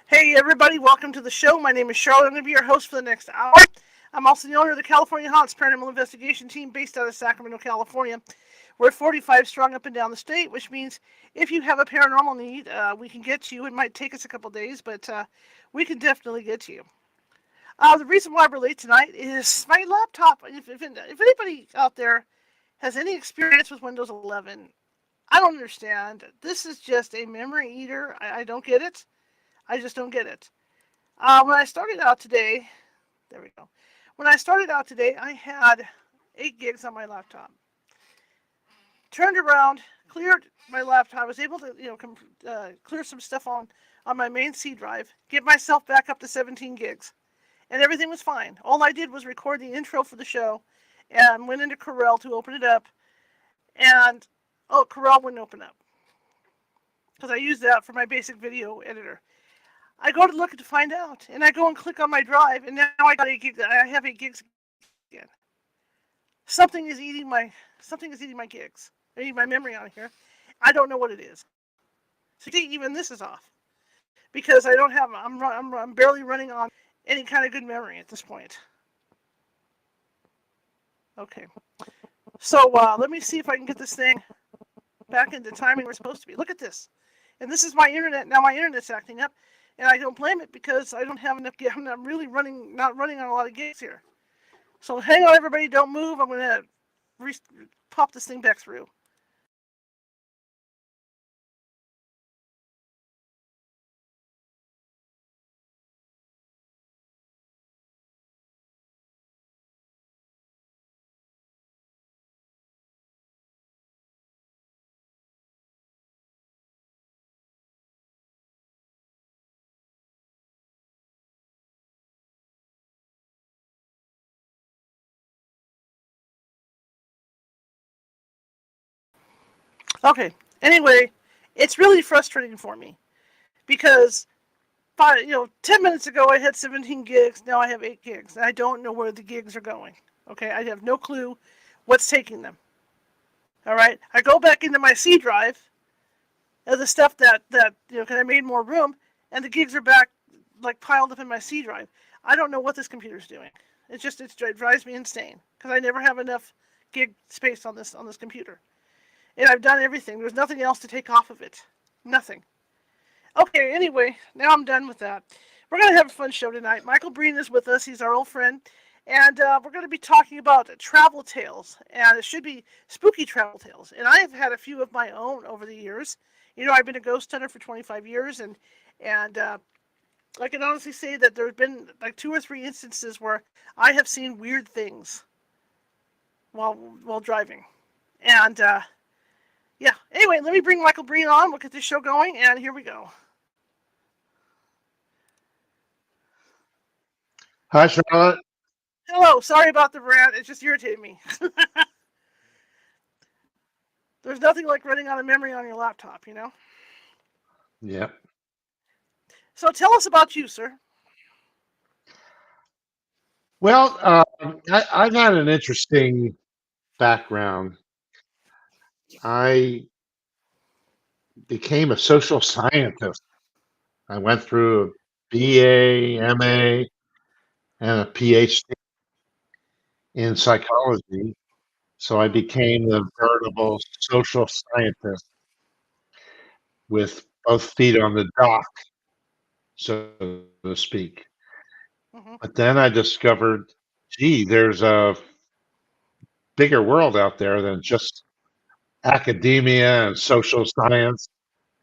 Hey, everybody, welcome to the show. My name is Charlotte. I'm going to be your host for the next hour. I'm also the owner of the California Haunts Paranormal Investigation Team based out of Sacramento, California. We're 45 strong up and down the state, which means if you have a paranormal need, we can get to you. It might take us a couple days, but we can definitely get to you. The reason why we're late tonight is my laptop. If anybody out there has any experience with Windows 11, I don't understand. This is just a memory eater. I don't get it. I just don't get it. When I started out today, there we go. When I started out today, I had 8 gigs on my laptop. Turned around, cleared my laptop. I was able to, clear some stuff on my main C drive, get myself back up to 17 gigs, and everything was fine. All I did was record the intro for the show, and went into Corel to open it up, and Corel wouldn't open up because I used that for my basic video editor. I go to look to find out, and I go and click on my drive, and now I got 8 gigs. I have 8 gigs again. Something is eating my gigs. Eating my memory on here. I don't know what it is. So even this is off because I don't have. I'm barely running on any kind of good memory at this point. Okay, so let me see if I can get this thing back into timing we're supposed to be. Look at this, and this is my internet now. My internet's acting up. And I don't blame it because I don't have enough. I'm really not running on a lot of gigs here. So hang on, everybody. Don't move. I'm going to pop this thing back through. Okay. Anyway, it's really frustrating for me because 10 minutes ago I had 17 gigs. Now I have 8 gigs. And I don't know where the gigs are going. Okay. I have no clue what's taking them. All right. I go back into my C drive of the stuff because I made more room, and the gigs are back like piled up in my C drive. I don't know what this computer's doing. It drives me insane because I never have enough gig space on this computer, and I've done everything. There's nothing else to take off of it. Nothing. Okay. Anyway, now I'm done with that. We're gonna have a fun show tonight. Michael Brein is with us. He's our old friend. And we're going to be talking about travel tales, and it should be spooky travel tales. And I have had a few of my own over the years. I've been a ghost hunter for 25 years, and I can honestly say that there have been like 2 or 3 instances where I have seen weird things while driving. And yeah, anyway, let me bring Michael Breen on. We'll get this show going, and here we go. Hi, Charlotte. Hello, sorry about the rant. It just irritated me. There's nothing like running out of memory on your laptop. Yep. So tell us about you, sir. Well, I've had an interesting background. I became a social scientist. I went through a BA, MA, and a PhD in psychology. So I became a veritable social scientist with both feet on the dock, so to speak. Hmm. But then I discovered, gee, there's a bigger world out there than just academia and social science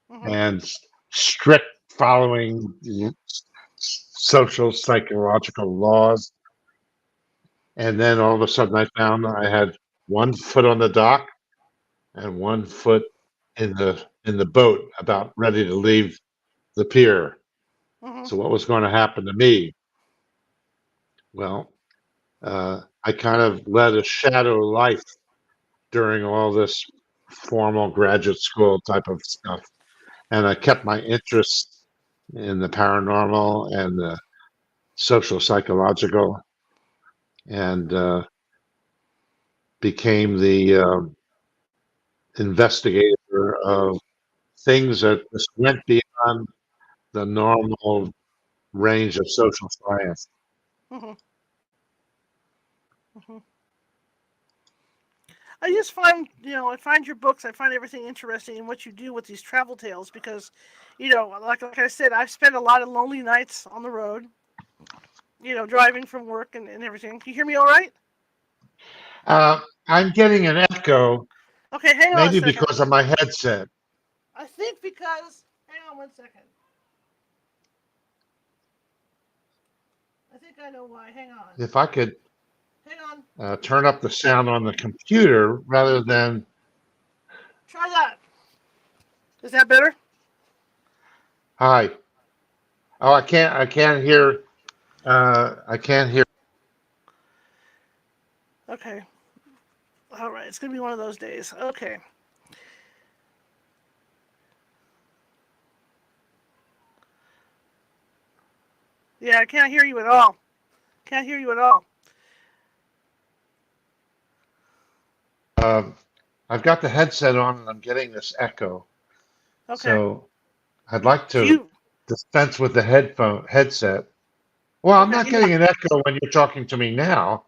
Hmm. and strict following social psychological laws. And then all of a sudden, I found I had one foot on the dock and one foot in the boat, about ready to leave the pier. Hmm. So what was going to happen to me? Well, I kind of led a shadow life during all this formal graduate school type of stuff, and I kept my interest in the paranormal and the social psychological, and became the investigator of things that just went beyond the normal range of social science. Hmm. Hmm. I just find, I find your books, I find everything interesting in what you do with these travel tales because, like I said, I've spent a lot of lonely nights on the road, driving from work and everything. Can you hear me all right? I'm getting an echo, Okay, hang on a maybe second. because of my headset. I think because, hang on one second. I think I know why. Hang on. If I could Hang on. turn up the sound on the computer rather than, Try that. Is that better? hi. Oh, I can't hear. I can't hear. Okay. All right. It's going to be one of those days. Okay. Yeah, I can't hear you at all. Can't hear you at all. Uh, I've got the headset on and I'm getting this echo. Okay. So I'd like Do to you? dispense with the headset. Well, I'm Okay. not Yeah. getting an echo when you're talking to me now.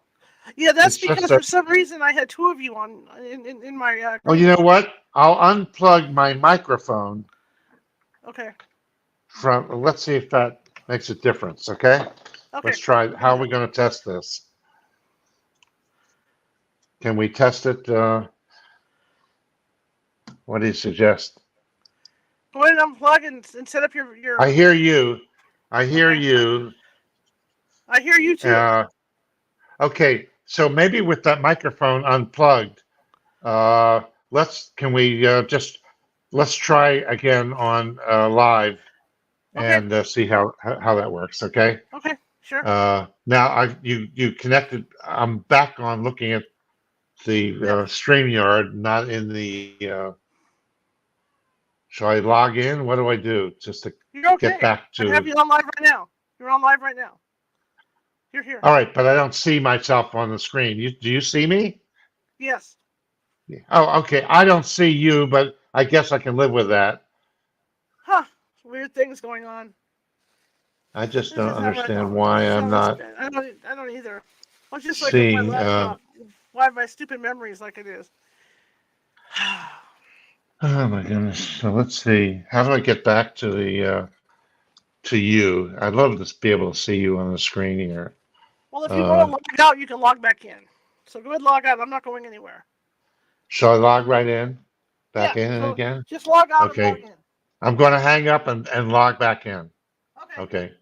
Yeah, that's It's just because that, for some reason I had two of you on in my oh, green you know room. what? I'll unplug my microphone Okay. let's see if that makes a difference, okay? Okay. Let's try. Go How are ahead. we going to test this? Can we test it? What do you suggest? Go ahead and unplug and set up your. I hear you. I hear Okay. you. I hear you too. Uh, okay, so maybe with that microphone unplugged, uh, can we let's try again on live Okay. and see how that works, okay? Okay. Sure. Now you connected. I'm back on looking at the Yes. StreamYard, not in the. Shall I log in? What do I do just to You're get okay. back I to have the? you on live right now. You're on live right now. You're here. All right, but I don't see myself on the screen. Do you see me? Yes. Oh, okay. I don't see you, but I guess I can live with that. Huh. Weird things going on. I just This don't is how understand this why is I'm how it's not been. I don't either. Well, it's just like with my seeing. laptop. Why my stupid memories like it is. Oh my goodness. So let's see. How do I get back to the to you? I'd love to be able to see you on the screen here. Well, if you want to Uh, log out, you can log back in. So go ahead and log out. I'm not going anywhere. shall I log right in? Yeah. Back in So again? just log out and log Okay. in. I'm going to hang up and log back in. Okay. Okay.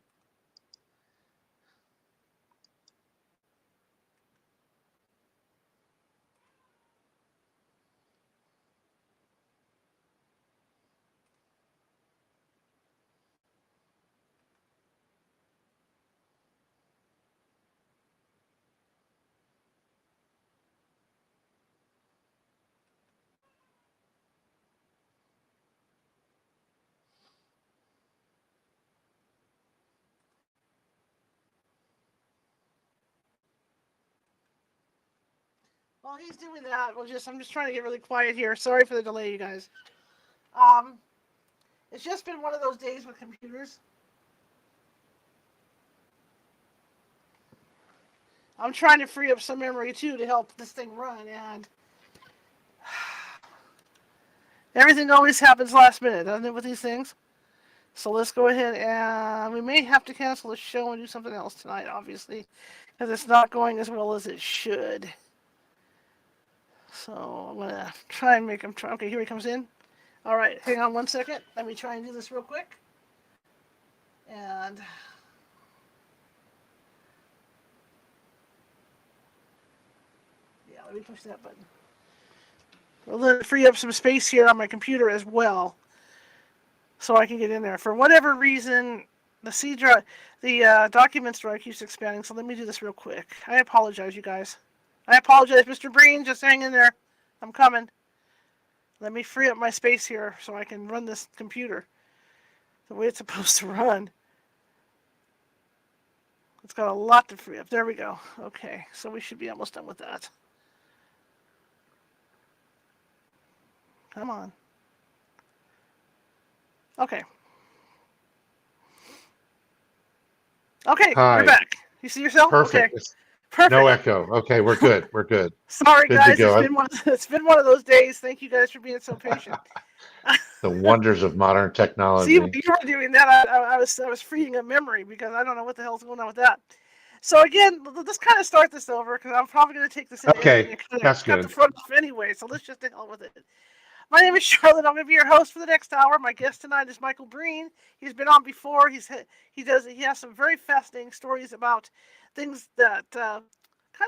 While he's doing that, I'm just trying to get really quiet here. Sorry for the delay, you guys. Um, it's just been one of those days with computers. I'm trying to free up some memory too to help this thing run, and everything always happens last minute, doesn't it, with these things? So let's go ahead and we may have to cancel the show and do something else tonight, obviously, because it's not going as well as it should. So I'm gonna try and make him try. Okay, here he comes in. All right, hang on one second. Let me try and do this real quick. And yeah, let me push that button. We'll let it free up some space here on my computer as well, so I can get in there. For whatever reason, the C drive, the documents drive keeps expanding. So let me do this real quick. I apologize, you guys. I apologize, Mr. Brein. Just hang in there. I'm coming. Let me free up my space here so I can run this computer the way it's supposed to run. It's got a lot to free up. There we go. Okay, so we should be almost done with that. Come on. Okay. Okay, you're Hi. back. You see yourself? Okay, Perfect. No perfect. echo. Okay, we're good. We're good. Sorry, Good to guys. go. It's been one of those days. Thank you guys for being so patient. The wonders of modern See, when technology. you were doing that, I was freeing a memory because I don't know what the hell's going on with that. So again, let's kind of start this over because I'm probably going to take this into editing Okay, and kind of that's cut the good. front off anyway. So let's just hell with it. My name is Charlotte. I'm going to be your host for the next hour. My guest tonight is Michael Brein. He's been on before. He has some very fascinating stories about things that kind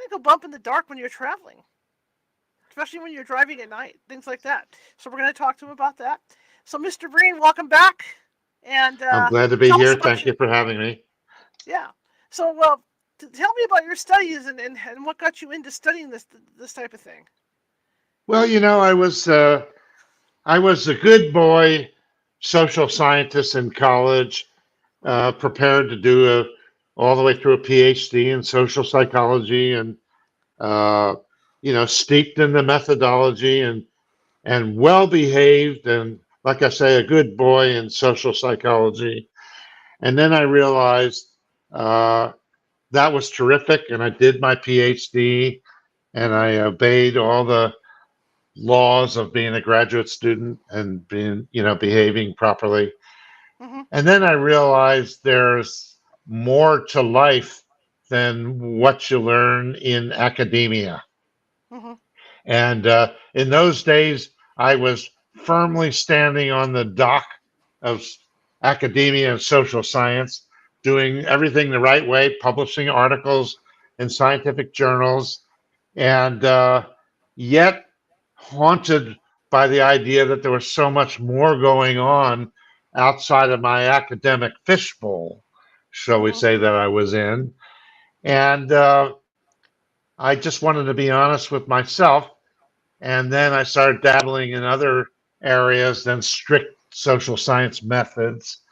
of go bump in the dark when you're traveling, especially when you're driving at night, things like that. So we're going to talk to him about that. So, Mr. Breen, welcome back, and I'm glad to be tell us here. about Thank your you for having me. yeah. So, tell me about your studies and what got you into studying this type of thing. Well, I was a good boy, social scientist in college, prepared to do all the way through a PhD in social psychology, and uh, steeped in the methodology, and well behaved, and like I say, a good boy in social psychology. And then I realized uh, that was terrific, and I did my PhD, and Mhm. I obeyed all the laws of being a graduate student and being, behaving properly. Mhm. And then I realized there's more to life than what you learn in academia. Mhm. And in those days, I was firmly standing on the dock of academia and social science, doing everything the right way, publishing articles in scientific journals, and yet haunted by the idea that there was so much more going on outside of my academic fishbowl, shall we Mhm. say, that I was in. And I just wanted to be honest with myself. And then I started dabbling in other areas than strict social science methods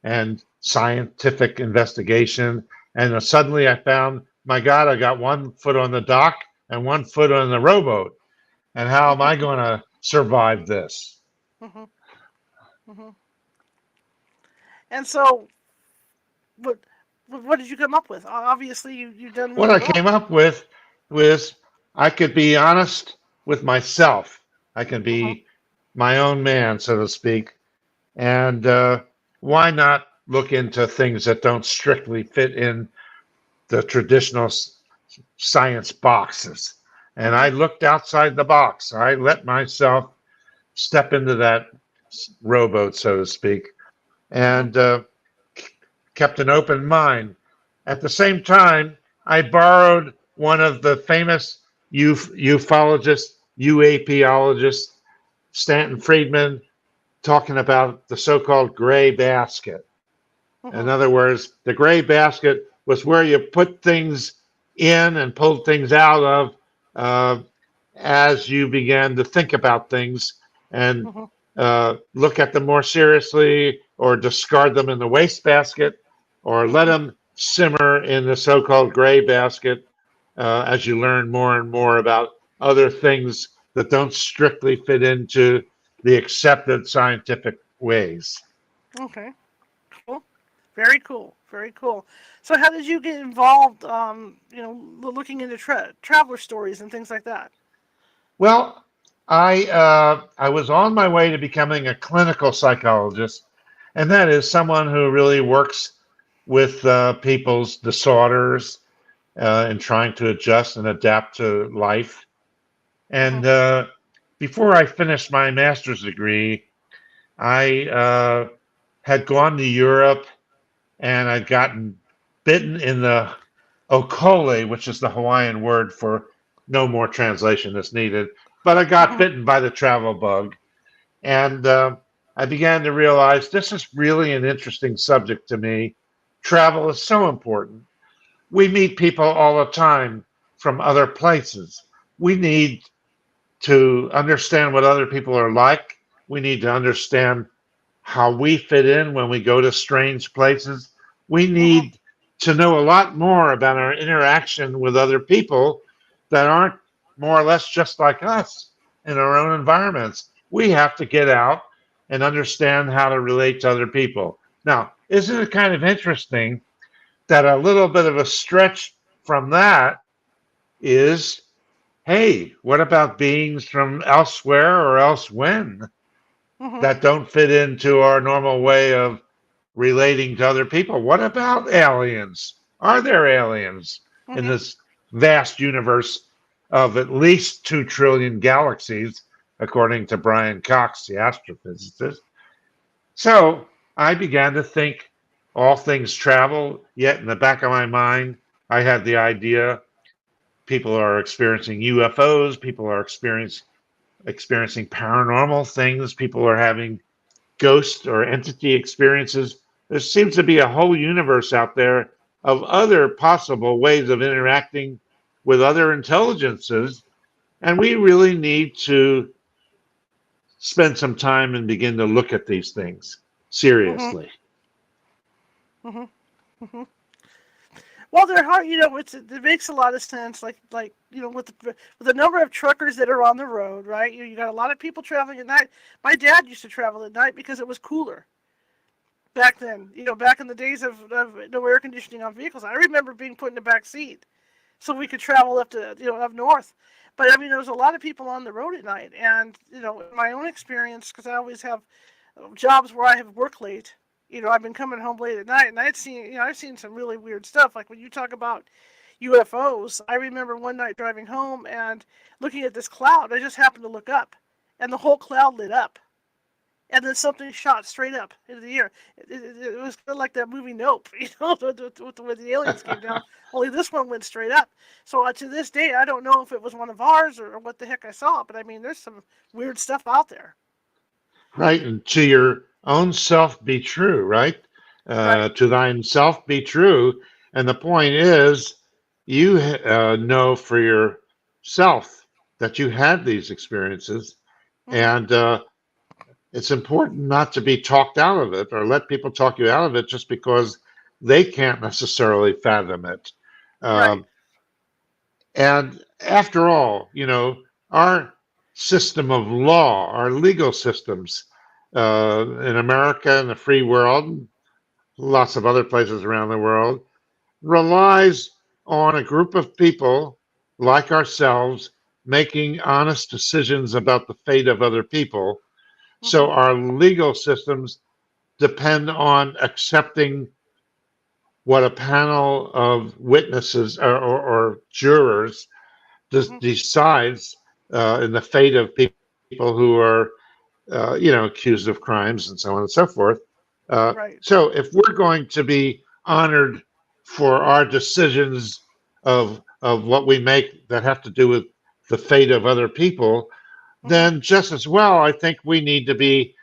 and scientific investigation. And suddenly I found, my God, I got one foot on the dock and one foot on the rowboat. And how am Mhm. I going to survive this? Mhm. Mhm. And so, what what did you come up with? Obviously, you've done What really I well. came up with was I could be honest with myself. I can Mhm. be my own man, so to speak. And why not look into things that don't strictly fit in the traditional science boxes? And I Mhm. looked outside the box. I let myself step into that rowboat, so to speak, Mhm. and kept an open mind. At the same time, I borrowed one of the famous ufologists, UAPologists, Stanton Friedman, talking about the so called gray basket. In Mhm. other words, the gray basket was where you put things in and pulled things out of uh, as you began to think about things and Mhm. look at them more seriously or discard them in the wastebasket or let Mhm. them simmer in the so called gray basket as you learn more and more about other things that don't strictly fit into the accepted scientific ways. Okay. Cool. Very cool. Very cool. So, how did you get involved? Looking into traveler stories and things like that. Well, I was on my way to becoming a clinical psychologist, and that is someone who really works with people's disorders and trying to adjust and adapt to life. And Mhm. before I finished my master's degree, I had gone to Europe and I'd gotten bitten in the okole, which is the Hawaiian word for no more translation is needed. But I got Mhm. bitten by the travel bug, and I began to realize this is really an interesting subject to me. Travel is so important. We meet people all the time from other places. We need to understand what other people are like. We need to understand how we fit in when we go to strange places. We Mhm. need to know a lot more about our interaction with other people that aren't more or less just like us in our own environments. We have to get out and understand how to relate to other people. Now, isn't it kind of interesting that a little bit of a stretch from that is, hey, what about beings from elsewhere or elsewhen Mhm. that don't fit into our normal way of relating to other people? What about aliens? Are there aliens in Mhm. this vast universe of at least 2 trillion galaxies, according to Brian Cox, the astrophysicist? So I began to think all things travel, yet in the back of my mind, I had the idea people are experiencing UFOs, people are experiencing paranormal things, people are having ghost or entity experiences. There seems to be a whole universe out there of other possible ways of interacting with other intelligences. And we really need to spend some time and begin to look at these things Mhm. seriously. Mhm. Mhm. Well, they're hard. It makes a lot of sense. With the number of truckers that are on the road, right? You got a lot of people traveling at night. My dad used to travel at night because it was cooler back then. Back in the days of no air conditioning on vehicles. I remember being put in the back seat so we could travel up to up north. But I mean, there was a lot of people on the road at night, and in my own experience, because I always have jobs where I have work late. I've been coming home late at night, and I've seen some really weird stuff. Like when you talk about UFOs, I remember one night driving home and looking at this cloud. I just happened to look up, and the whole cloud lit up, and then something shot straight up into the air. It was kind of like that movie Nope, where the aliens came down. Only this one went straight up. So to this day, I don't know if it was one of ours or what the heck I saw. But I mean, there's some weird stuff out there. Right? And to your own self be true, right? Right. To thine self be true. And the point is, you know for yourself that you had these experiences, Mhm. and it's important not to be talked out of it or let people talk you out of it just because they can't necessarily fathom it. Right. Um, and after all, our system of law, our legal systems in America and the free world, lots of other places around the world, relies on a group of people like ourselves making honest decisions about the fate of other people. So Mhm. our legal systems depend on accepting what a panel of witnesses or jurors Mhm. decides in the fate of people who are, accused of crimes and so on and so forth. Right. So if we're going to be honored for our decisions of what we make that have to do with the fate of other people, Mhm. then just as well, I think we need to be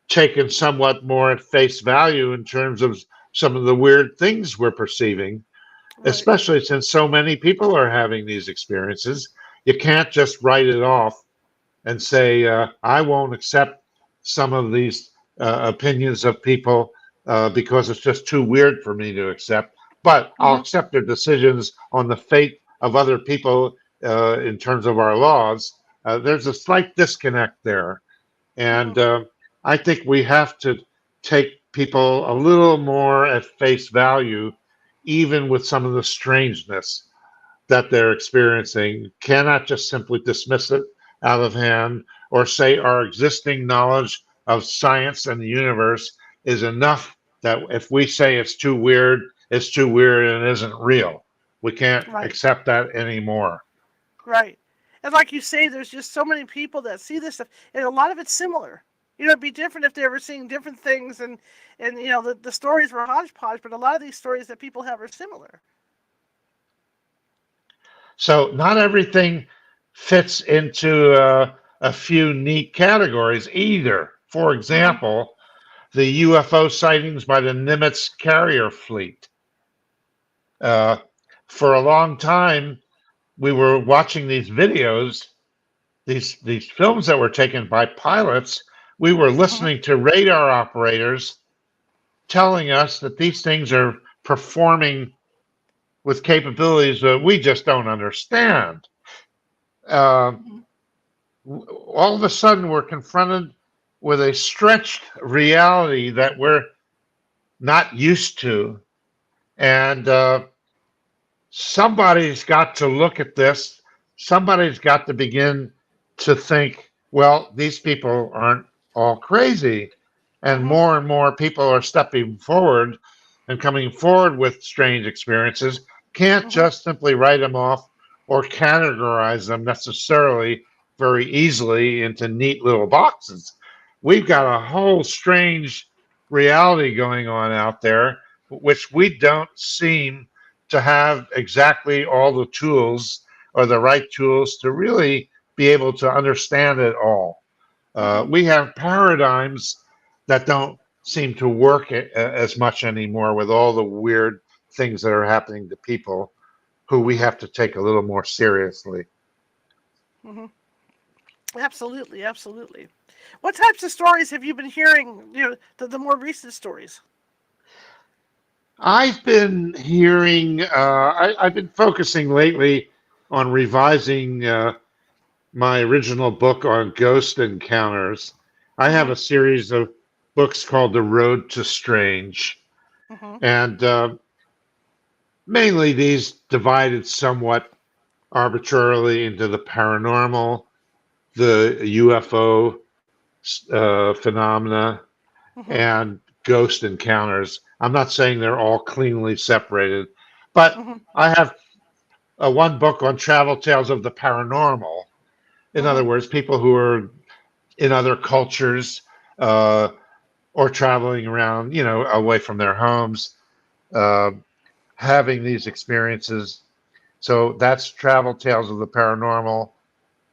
taken somewhat more at face value in terms of some of the weird things we're perceiving, Right. especially since so many people are having these experiences. You can't just write it off and say, I won't accept some of these opinions of people because it's just too weird for me to accept. But I'll Mhm. accept their decisions on the fate of other people in terms of our laws. There's a slight disconnect there. And Mhm. I think we have to take people a little more at face value, even with some of the strangeness that they're experiencing. Cannot just simply dismiss it out of hand or say our existing knowledge of science and the universe is enough that if we say it's too weird and it isn't real. We can't Right. accept that anymore. Right. And like you say, there's just so many people that see this stuff, and a lot of it's similar. It'd be different if they were seeing different things, and the stories were hodgepodge, but a lot of these stories that people have are similar. So not everything fits into a few neat categories either. For Mhm. example, the UFO sightings by the Nimitz carrier fleet. Uh, for a long time, we were watching these videos, these films that were taken by pilots. We were Mhm. listening to radar operators telling us that these things are performing with capabilities that we just don't understand. Uh, Mhm. all of a sudden we're confronted with a stretched reality that we're not used to. And somebody's got to look at this. Somebody's got to begin to think, well, these people aren't all crazy. Mhm. And more people are stepping forward and coming forward with strange experiences. Can't Mhm. just simply write them off or categorize them necessarily very easily into neat little boxes. We've got a whole strange reality going on out there, which we don't seem to have exactly all the tools or the right tools to really be able to understand it all. Mhm. We have paradigms that don't seem to work as much anymore with all the weird things that are happening to people who we Mhm. have to take a little more seriously. Mhm. Absolutely, absolutely. What types of stories have you been hearing? The more recent stories. I've been hearing, I've been focusing lately on revising my original book on ghost encounters. I have Mhm. a series of books called The Road to Strange, Mhm. and mainly these divided somewhat arbitrarily into the paranormal, the UFO phenomena, Mhm. and ghost encounters. I'm not saying they're all cleanly separated, but Mhm. I have one book on travel tales of the paranormal. In other Mhm. words, people who are in other cultures uh, or traveling around, away from their homes, uh, having these experiences. So that's Travel Tales of the Paranormal,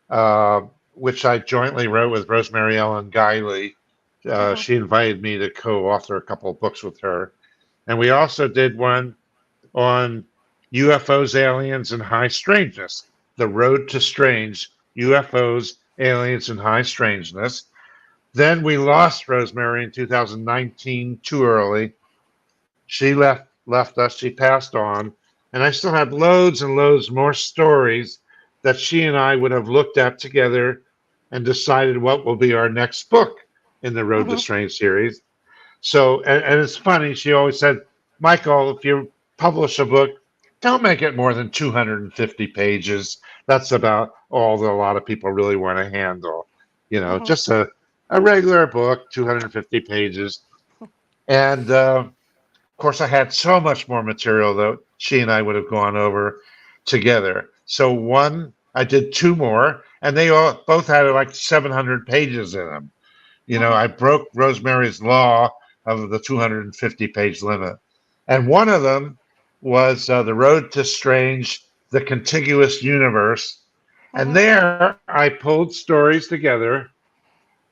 uh, which I jointly wrote with Rosemary Ellen Guiley. Mhm. She invited me to co-author a couple of books with her, and we also did one on UFOs, aliens, and high strangeness. The Road to Strange: UFOs, Aliens, and High Strangeness. Then we lost Rosemary in 2019 too early. She left us. She passed on, and I still had loads and loads more stories that she and I would have looked at together and decided what will be our next book in the Road to Mhm. Strange series. So, and it's funny. She always said, "Michael, if you publish a book, don't make it more than 250 pages. That's about all that a lot of people really want to handle. Mhm. Just a regular book, 250 pages." And of course, I had so much more material that she and I would have gone over together. So I did two more, and they all both had like 700 pages in them. Mhm. I broke Rosemary's Law of the 250-page limit. And one of them was The Road to Strange, The Contiguous Universe. And Mhm. there I pulled stories together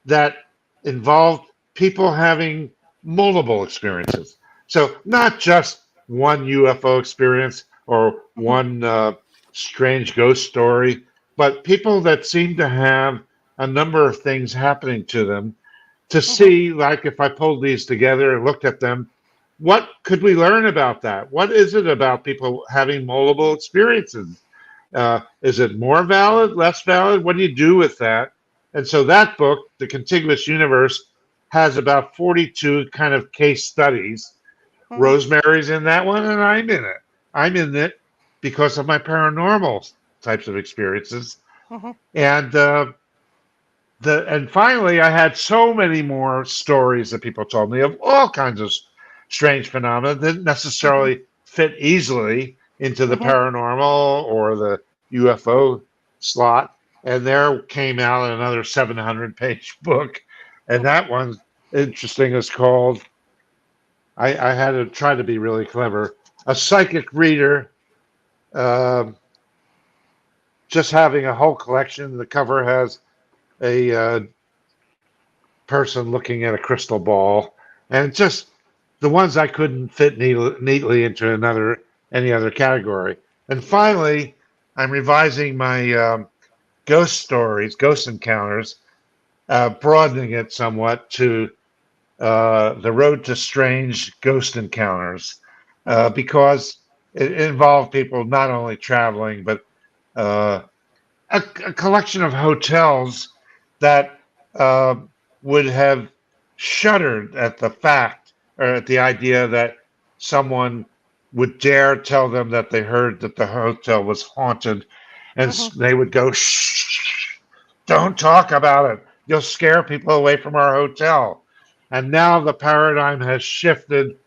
that involved people having multiple experiences. So, not just one UFO experience or Mhm. one strange ghost story, but people that seem to have a number of things happening to them to Mhm. see, like, if I pulled these together and looked at them, what could we learn about that? What is it about people having multiple experiences? Is it more valid, less valid? What do you do with that? And so that book, The Contiguous Universe, has about 42 kind of case studies. Mhm. Rosemary's in that one, and I'm in it. I'm in it because of my paranormal types of experiences. Mhm. And and finally, I had so many more stories that people told me of all kinds of strange phenomena that didn't Mhm. necessarily fit easily into the Mhm. paranormal or the UFO slot. And there came out another 700-page book, and that one's interesting. Is called. I had to try to be really clever. A psychic reader, um just having a whole collection. The cover has a person looking at a crystal ball, and just the ones I couldn't fit neatly into any other category. And finally, I'm revising my ghost stories, ghost encounters, broadening it somewhat to the road to strange ghost encounters, Mhm. because it involved people not only traveling but uh, a collection of hotels that uh, would have shuddered at the fact or at the idea that someone would dare tell them that they heard that the hotel was haunted, and Hmm. they would go, shh, don't talk about it. You'll scare people away from our hotel. And now the paradigm has shifted.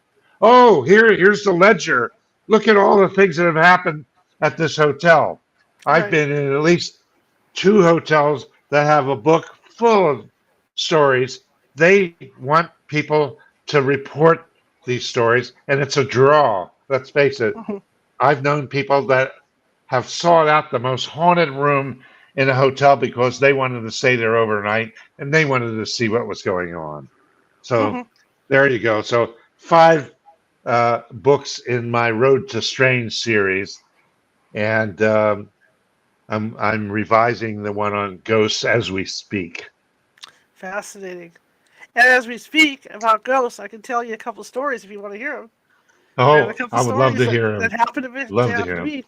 Oh, here's the ledger. Look at all the things that have happened at this hotel. I've Right. been in at least two hotels that have a book full of stories. They want people to report these stories, and it's a draw. Let's face it. Hmm. I've known people that have sought out the most haunted room in a hotel because they wanted to stay there overnight and they wanted to see what was going on. So Hmm. there you go. So five books in my Road to Strange series, and I'm revising the one on ghosts as we speak. Fascinating. And as we speak about ghosts, I can tell you a couple of stories if you want to hear them. I have a Oh, couple I of would love stories to that, hear that him. happened to me. They Love to happened hear to him. me.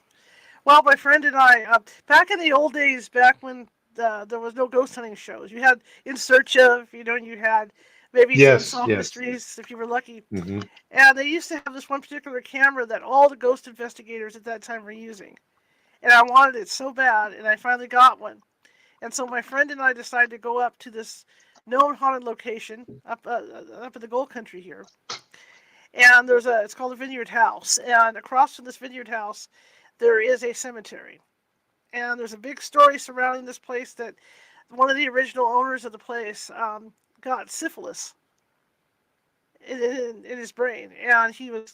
Well, my friend and I, back in the old days, back when there was no ghost hunting shows, you had In Search of, and you had maybe some Yes, Unsolved yes. Mysteries if you were lucky. Hmm. And they used to have this one particular camera that all the ghost investigators at that time were using. And I wanted it so bad, and I finally got one. And so my friend and I decided to go up to this known haunted location up in the Gold Country here. And it's called a Vineyard House. And across from this Vineyard House, there is a cemetery. And there's a big story surrounding this place that one of the original owners of the place got syphilis in his brain, and he was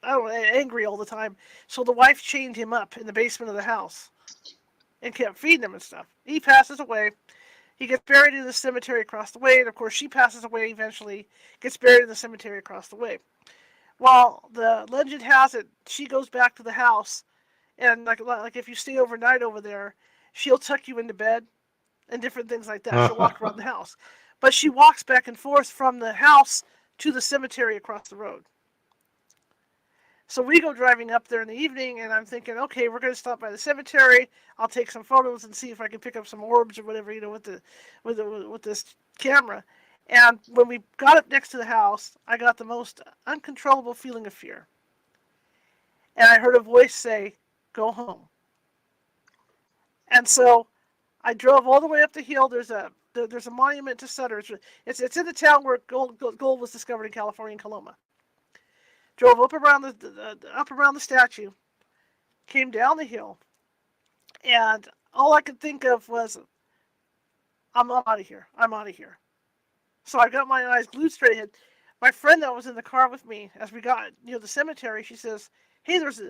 I don't know, angry all the time. So the wife chained him up in the basement of the house and kept feeding him and stuff. He passes away. He gets buried in the cemetery across the way, and of course she passes away eventually, gets buried in the cemetery across the way. Well, the legend has it she goes back to the house, and like if you stay overnight over there, she'll tuck you into bed and different things like that. She'll walk around the house, but she walks back and forth from the house to the cemetery across the road. So we go driving up there in the evening, and I'm thinking, okay, we're going to stop by the cemetery. I'll take some photos and see if I can pick up some orbs or whatever, with this camera. And when we got up next to the house, I got the most uncontrollable feeling of fear. And I heard a voice say, "Go home." And so I drove all the way up the hill. There's a monument to Sutter. It's in the town where gold was discovered in California, in Coloma. Drove up around the statue, came down the hill, and all I could think of was, I'm out of here. I'm out of here. So I got my eyes glued straight ahead. My friend that was in the car with me, as we got near the cemetery, she says, "Hey, there's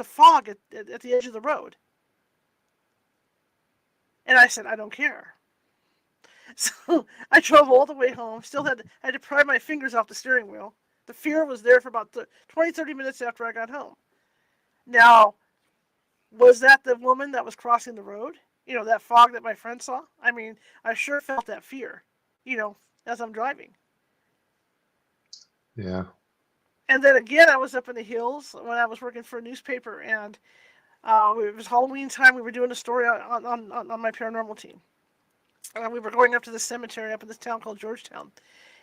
a fog at the edge of the road." And I said, "I don't care." So I drove all the way home. Still had to pry my fingers off the steering wheel. The fear was there for about 20, 30 minutes after I got home. Now, was that the woman that was crossing the road? That fog that my friend saw? I mean, I sure felt that fear, as I'm driving. Yeah. And then again, I was up in the hills when I was working for a newspaper, and it was Halloween time. We were doing a story on my paranormal team. We were going up to the cemetery up in this town called Georgetown.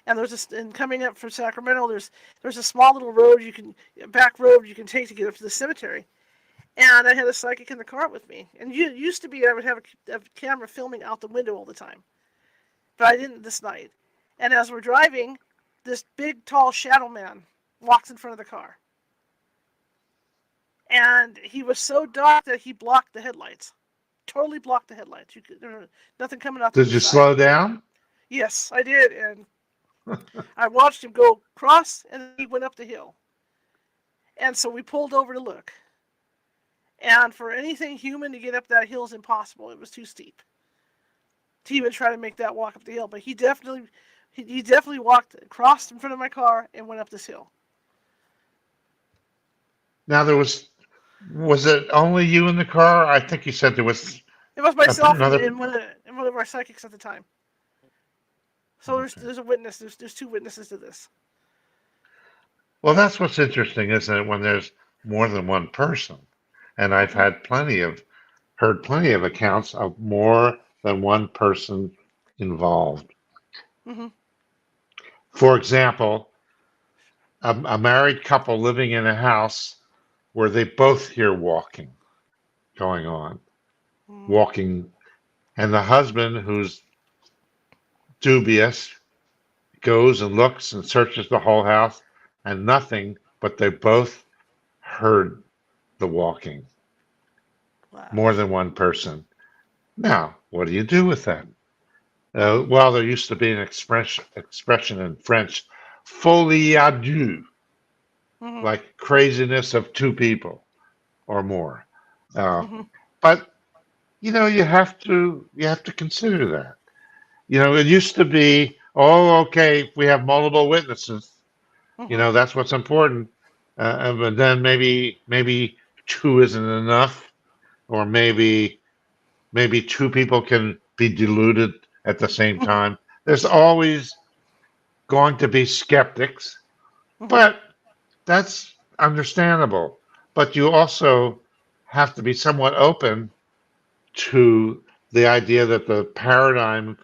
And and coming up from Sacramento, there's a small little road back road you can take to get up to the cemetery. And I had a psychic in the car with me. And used to be I would have a camera filming out the window all the time, but I didn't this night. And as we're driving, this big, tall shadow man walks in front of the car, and he was so dark that he blocked the headlights. Totally blocked the headlights. There was nothing coming out the Did other you side. slow down? Yes, I did, and I watched him go across, and then he went up the hill. And so we pulled over to look. And for anything human to get up that hill is impossible. It was too steep to even try to make that walk up the hill. But he definitely walked across in front of my car and went up this hill. Now was it only you in the car? I think you said there was It was myself and, another. and, one, of, and one of our psychics at the time. So there's Okay. there's a witness. There's two witnesses to this. Well, that's what's interesting, isn't it? When there's more than one person, and I've Hmm. had heard plenty of accounts of more than one person involved. Hmm. For example, a married couple living in a house where they both hear walking going on, Mm, walking, and the husband, who's dubious, goes and looks and searches the whole house, and nothing, but they both heard the walking, wow. more than one person. Now, what do you do with that? Well, there used to be an expression in French, folie à deux, Hmm. like craziness of two people or more. Uh, Hmm. but you have to consider that. It used to be, oh, okay, if we have multiple witnesses, Hmm. that's what's important. But then maybe two isn't enough, or maybe two people can be deluded at the same Hmm. time. There's always going to be skeptics, Hmm. but that's understandable. But you also have to be somewhat open to the idea that the paradigm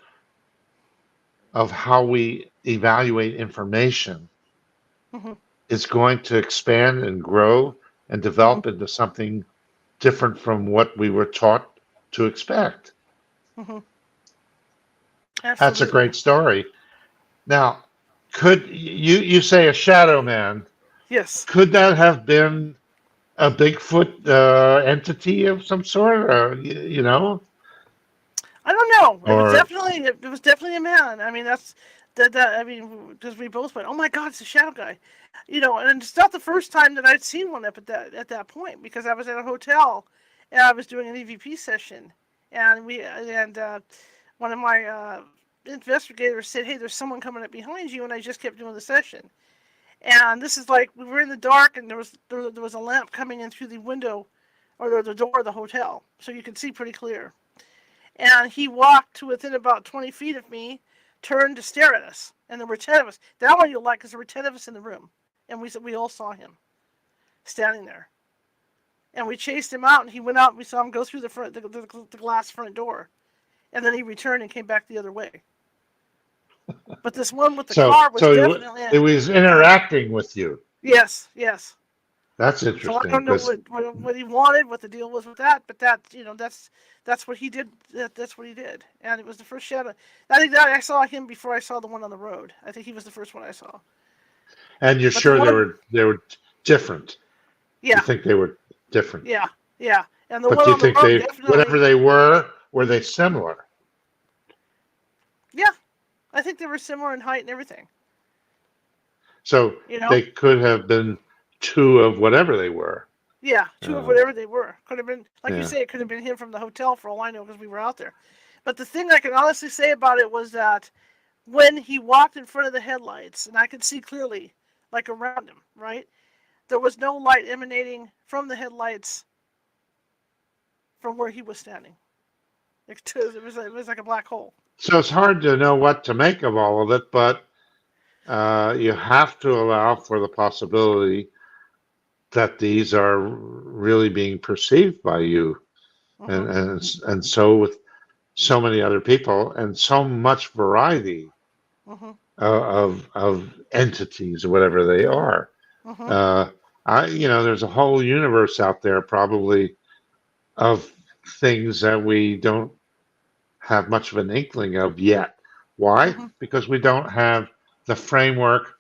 of how we evaluate information Hmm. is going to expand and grow and Hmm. develop into something different from what we were taught to expect. Hmm. That's a Absolutely. great story. Now, could you say a shadow man? Yes. Could that have been a Bigfoot entity of some sort, or I don't know. or It was definitely a man. I mean, that. I mean, because we both went, "Oh my God, it's a shadow guy," And it's not the first time that I'd seen one up at that point because I was at a hotel and I was doing an EVP session, and one of my investigators said, "Hey, there's someone coming up behind you," and I just kept doing the session. And this is like we were in the dark, and there was a lamp coming in through the window or the door of the hotel, so you could see pretty clear. And he walked to within about 20 feet of me, turned to stare at us, and there were 10 of us. That one you'll like because there were 10 of us in the room, and we all saw him standing there. And we chased him out, and he went out, and we saw him go through the glass front door, and then he returned and came back the other way. But this one with the so car was so definitely, it was go ahead. interacting with you. Yes, yes. That's So I interesting don't know because what he wanted, what the deal was with that, but that's what he did. That's what he did, and it was the first shadow. I think that I saw him before I saw the one on the road. I think he was the first one I saw. and you're But the sure they one, were they were different. You yeah, think they were different, yeah, yeah, and the but one do you on the think road they, whatever definitely, they were they similar? yeah. I think they were similar in height and everything. So You know, they could have been two of whatever they were. yeah, two of Uh, whatever they were could have been, like you yeah. say, it could have been him from the hotel for all I know because we were out there. But the thing I can honestly say about it was that when he walked in front of the headlights, and I could see clearly, like around him, right? There was no light emanating from the headlights from where he was standing. It was like a black hole. So it's hard to know what to make of all of it, but you have to allow for the possibility that these are really being perceived by you, and Mhm. and so with so many other people and so much variety Mhm. of entities, whatever they are. Mhm. Uh, there's a whole universe out there probably of things that we don't have much of an inkling of yet. Why? Mhm. Because we don't have the framework,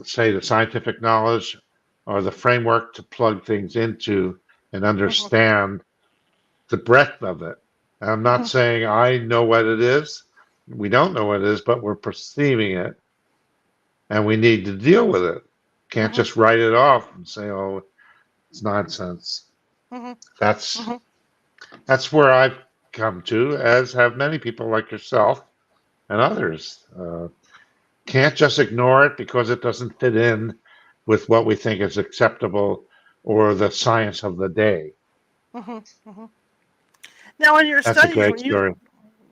say the scientific knowledge, or the framework to plug things into and Mhm. understand the breadth of it. And I'm not Mhm. saying I know what it is. We don't know what it is, but we're perceiving it, and we need to deal with it. Can't Mhm. just write it off and say, "Oh, it's nonsense." Mhm. That's Mhm. that's where I've come to, as have many people like yourself and others. Can't just ignore it because it doesn't fit in with what we think is acceptable or the science of the day. Mhm. Mhm. Now, in your That's a studies, great story.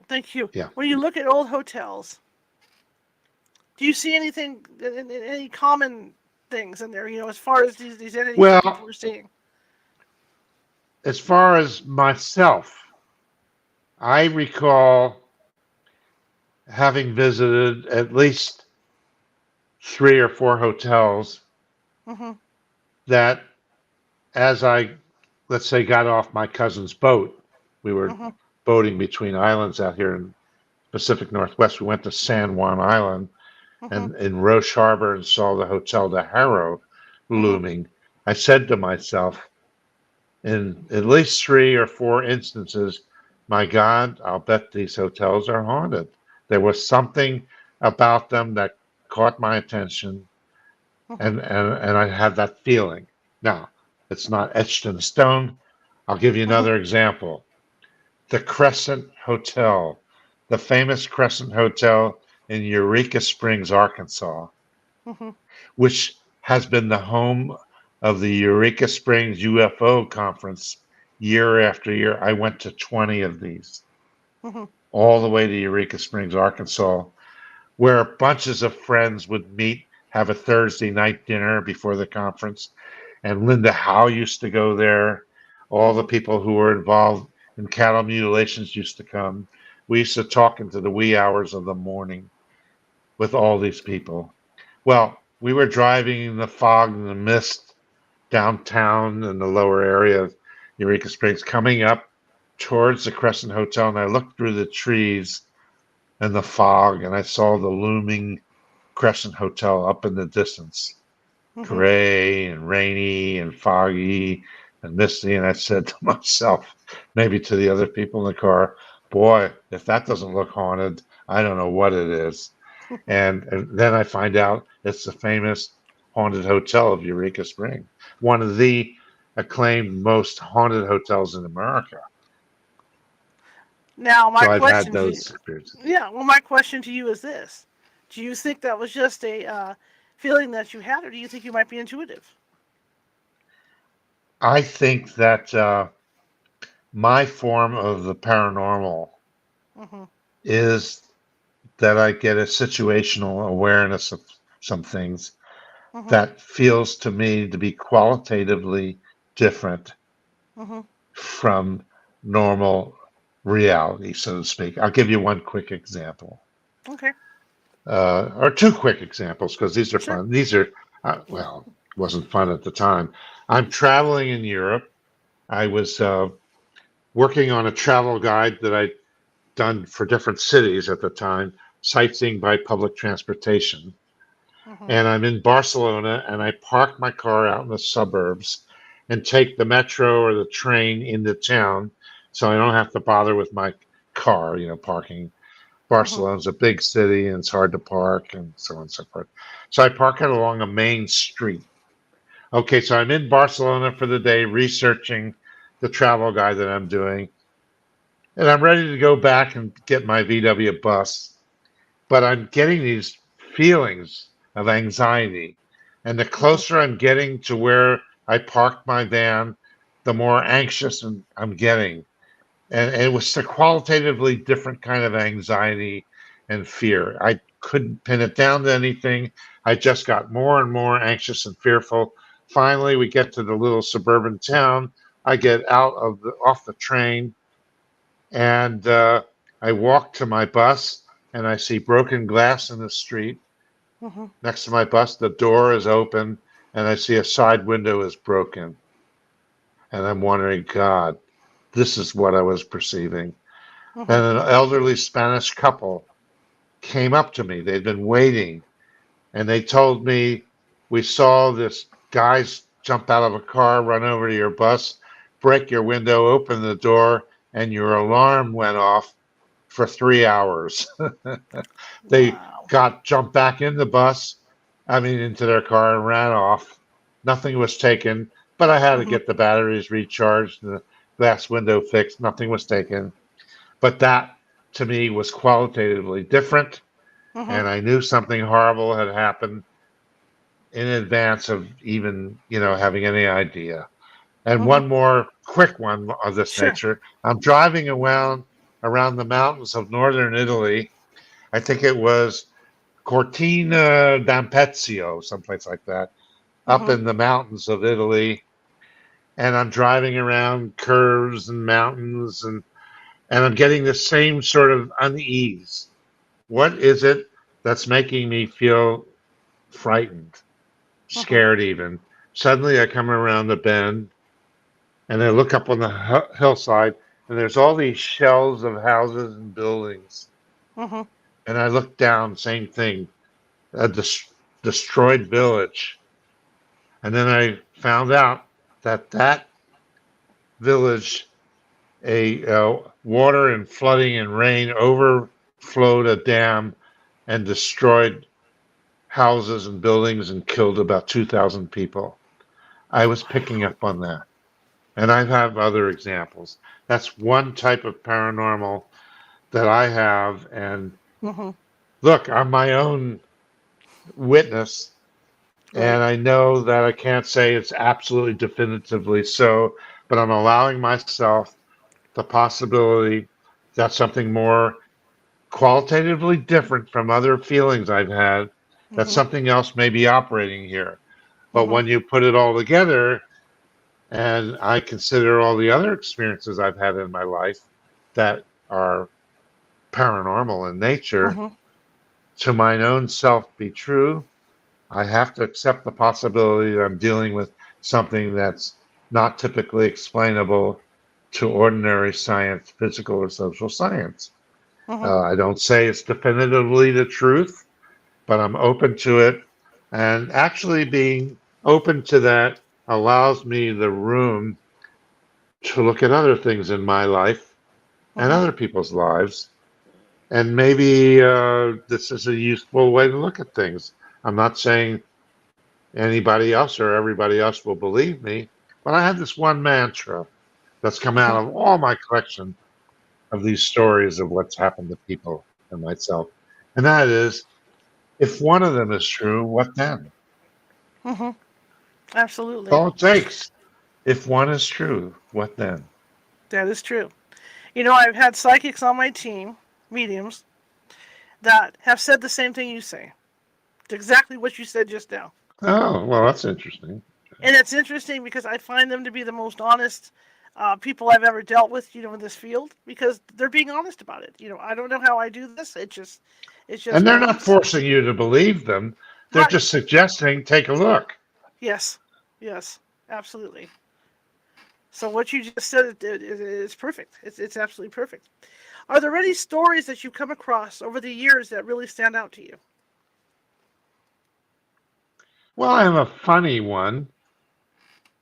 thank you. Yeah. When you look at old hotels, do you see anything, any common things in there? As far as these entities that people Well, were seeing. as far as myself, I recall having visited at least three or four hotels Mhm. that, as I, let's say, got off my cousin's boat, we were Mhm. boating between islands out here in Pacific Northwest. We went to San Juan Island Mhm. and in Roche Harbor and saw the Hotel de Haro Mhm. looming. I said to myself, in at least three or four instances, my God, I'll bet these hotels are haunted. There was something about them that caught my attention, Mhm. and I had that feeling. Now, it's not etched in stone. I'll give you Mhm. another example. The Crescent Hotel, the famous Crescent Hotel in Eureka Springs, Arkansas, Mhm. which has been the home of the Eureka Springs UFO conference year after year. I went to 20 of these, Mhm. all the way to Eureka Springs, Arkansas, where bunches of friends would meet, have a Thursday night dinner before the conference. And Linda Howe used to go there. All the Mhm. people who were involved in cattle mutilations used to come. We used to talk into the wee hours of the morning with all these people. Well, we were driving in the fog and the mist downtown in the lower area of Eureka Springs, coming up towards the Crescent Hotel, and I looked through the trees and the fog, and I saw the looming Crescent Hotel up in the distance, Mhm. gray and rainy and foggy and misty. And I said to myself, maybe to the other people in the car, boy, if that doesn't look haunted, I don't know what it is. And then I find out it's the famous haunted hotel of Eureka Spring, one of the acclaimed most haunted hotels in America. Now, my So I've had question to those you, experiences. yeah, well, my question to you is this: do you think that was just a feeling that you had, or do you think you might be intuitive? I think that my form of the paranormal Mhm. is that I get a situational awareness of some things Mhm. that feels to me to be qualitatively different Mhm. from normal reality, so to speak. I'll give you one quick example, Okay. or two quick examples, because these are Sure. fun. These are, well, wasn't fun at the time. I'm traveling in Europe. I was working on a travel guide that I'd done for different cities at the time, sightseeing by public transportation. Mhm. And I'm in Barcelona, and I park my car out in the suburbs and take the metro or the train into town so I don't have to bother with my car, parking. Mhm. Barcelona's a big city and it's hard to park and so on and so forth. So I park it along a main street. Okay, so I'm in Barcelona for the day researching the travel guide that I'm doing, and I'm ready to go back and get my VW bus, but I'm getting these feelings of anxiety. And the Mhm. closer I'm getting to where I parked my van, the more anxious I'm getting. And it was a qualitatively different kind of anxiety and fear. I couldn't pin it down to anything. I just got more and more anxious and fearful. Finally, we get to the little suburban town. I get out of the off the train, and I walk to my bus, and I see broken glass in the street Mhm. next to my bus. The door is open, and I see a side window is broken. And I'm wondering, God, this is what I was perceiving. Mhm. And an elderly Spanish couple came up to me. They'd been waiting, and they told me, we saw this guys jump out of a car, run over to your bus, break your window, open the door, and your alarm went off for 3 hours. They Wow. got jumped back in the bus, I mean, into their car and ran off. Nothing was taken, but I had to Mhm. get the batteries recharged and the glass window fixed. Nothing was taken. But that to me was qualitatively different. Mhm. And I knew something horrible had happened in advance of even, having any idea. And Mhm. one more quick one of this Sure. nature. I'm driving around the mountains of northern Italy. I think it was Cortina d'Ampezzo, someplace like that, up Mhm. in the mountains of Italy. And I'm driving around curves and mountains, and I'm getting the same sort of unease. What is it that's making me feel frightened, Mhm. scared even. Suddenly I come around the bend and I look up on the hillside and there's all these shells of houses and buildings. Mhm. And I look down, same thing, a destroyed village. And then I found out that that village, a water and flooding and rain overflowed a dam and destroyed houses and buildings and killed about 2,000 people. I was picking up on that. And I have other examples. That's one type of paranormal that I have. And Mhm. look, I'm my own witness. Right. And I know that I can't say it's absolutely definitively so, but I'm allowing myself the possibility that something more qualitatively different from other feelings I've had, that Mhm. something else may be operating here. But Mhm. when you put it all together, and I consider all the other experiences I've had in my life that are paranormal in nature Mhm. to mine own self be true, I have to accept the possibility that I'm dealing with something that's not typically explainable to ordinary science, physical or social science. Mhm. I don't say it's definitively the truth, but I'm open to it. And actually, being open to that allows me the room to look at other things in my life and Mhm. other people's lives. And maybe this is a useful way to look at things. I'm not saying anybody else or everybody else will believe me, but I have this one mantra that's come Mhm. out of all my collection of these stories of what's happened to people and myself. And that is, if one of them is true, what then? Mhm. That's Absolutely. all it takes. If one is true, what then? That is true. I've had psychics on my team, mediums, that have said the same thing you say. It's exactly what you said just now. Oh, well, that's interesting. And it's interesting because I find them to be the most honest people I've ever dealt with, in this field, because they're being honest about it. I don't know how I do this. It's just And they're not comes. forcing you to believe them. They're Right. just suggesting take a look. Yes. Yes. Absolutely. So what you just said is perfect. It's absolutely perfect. Are there any stories that you've come across over the years that really stand out to you? Well, I have a funny one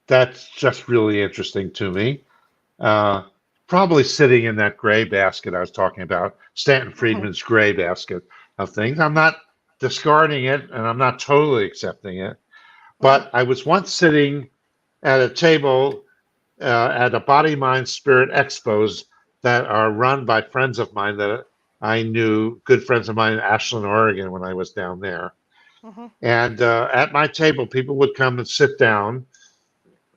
that's just really interesting to me. Uh, Probably sitting in that gray basket I was talking about, Stanton Mhm. Friedman's gray basket of things. I'm not discarding it and I'm not totally accepting it, Mhm. but I was once sitting at a table at a Body, Mind, Spirit expos that are run by friends of mine that I knew, good friends of mine in Ashland, Oregon, when I was down there. Mhm. And at my table, people would come and sit down,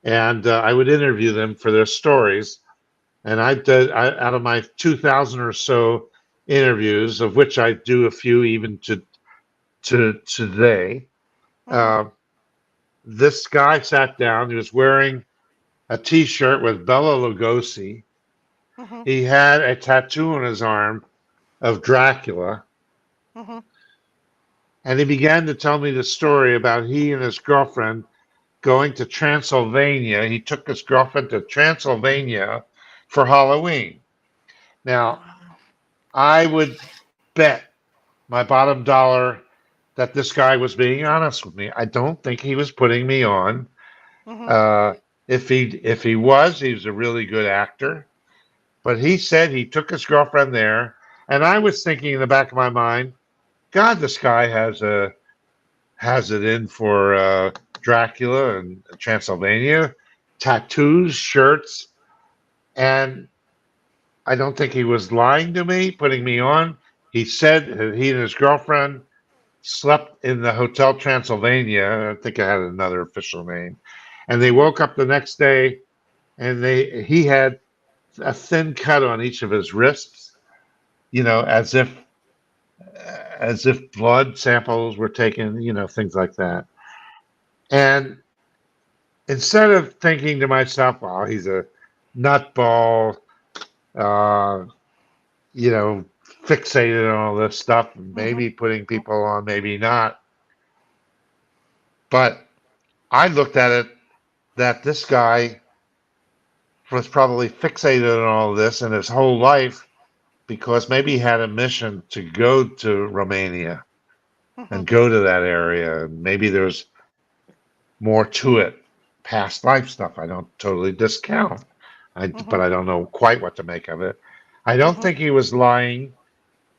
and I would interview them for their stories. And out of my 2,000 or so interviews, of which I do a few even to today, Mhm. uh, this guy sat down. He was wearing a T-shirt with Bela Lugosi. Mhm. He had a tattoo on his arm of Dracula, Mhm. and he began to tell me the story about he and his girlfriend going to Transylvania. He took his girlfriend to Transylvania for Halloween. Now, Wow. I would bet my bottom dollar that this guy was being honest with me. I don't think he was putting me on. Mhm. Uh, if he was, he was a really good actor. But he said he took his girlfriend there, and I was thinking in the back of my mind, God, this guy has it in for Dracula and Transylvania, tattoos, shirts, and I don't think he was lying to me, putting me on. He said that he and his girlfriend slept in the Hotel Transylvania. I think I had another official name, and they Mhm. woke up the next day, and he had a thin cut on each of his wrists, as if blood samples were taken, things like that. And instead of thinking to myself, "Well, he's a nutball," uh, you know, fixated on all this stuff, Mhm. maybe putting people on, maybe not. But I looked at it that this guy was probably fixated on all this in his whole life because maybe he had a mission to go to Romania Mhm. and go to that area. And maybe there's more to it, past life stuff I don't totally discount. But Mhm. I don't know quite what to make of it. I don't Mhm. think he was lying.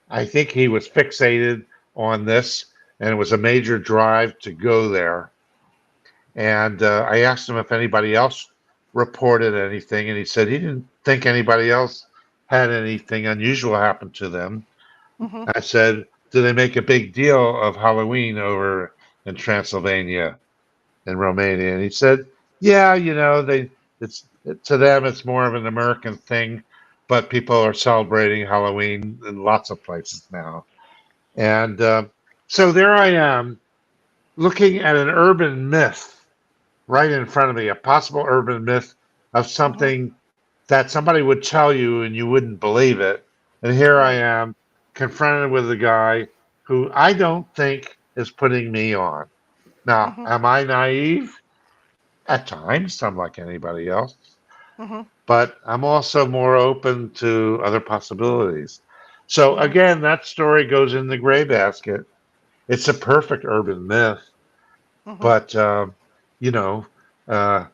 I think he was fixated on this, and it was a major drive to go there. And I asked him if anybody else reported anything, and he said he didn't think anybody else had anything unusual happen to them. Mhm. I said, do they make a big deal of Halloween over in Transylvania and Romania? And he said, yeah, it's to them it's more of an American thing, but people are celebrating Halloween in lots of places now. And so there I am looking at an urban myth right in front of me, a possible urban myth of Mhm. something that somebody would tell you and you wouldn't believe it. And here I Right. am confronted with a guy who I don't think is putting me on. Now, Mhm. am I naive? At times, I'm like anybody else, Mhm. but I'm also more open to other possibilities. So Mhm. again, that story goes in the gray basket. It's a perfect urban myth, Mhm. but you know, uh,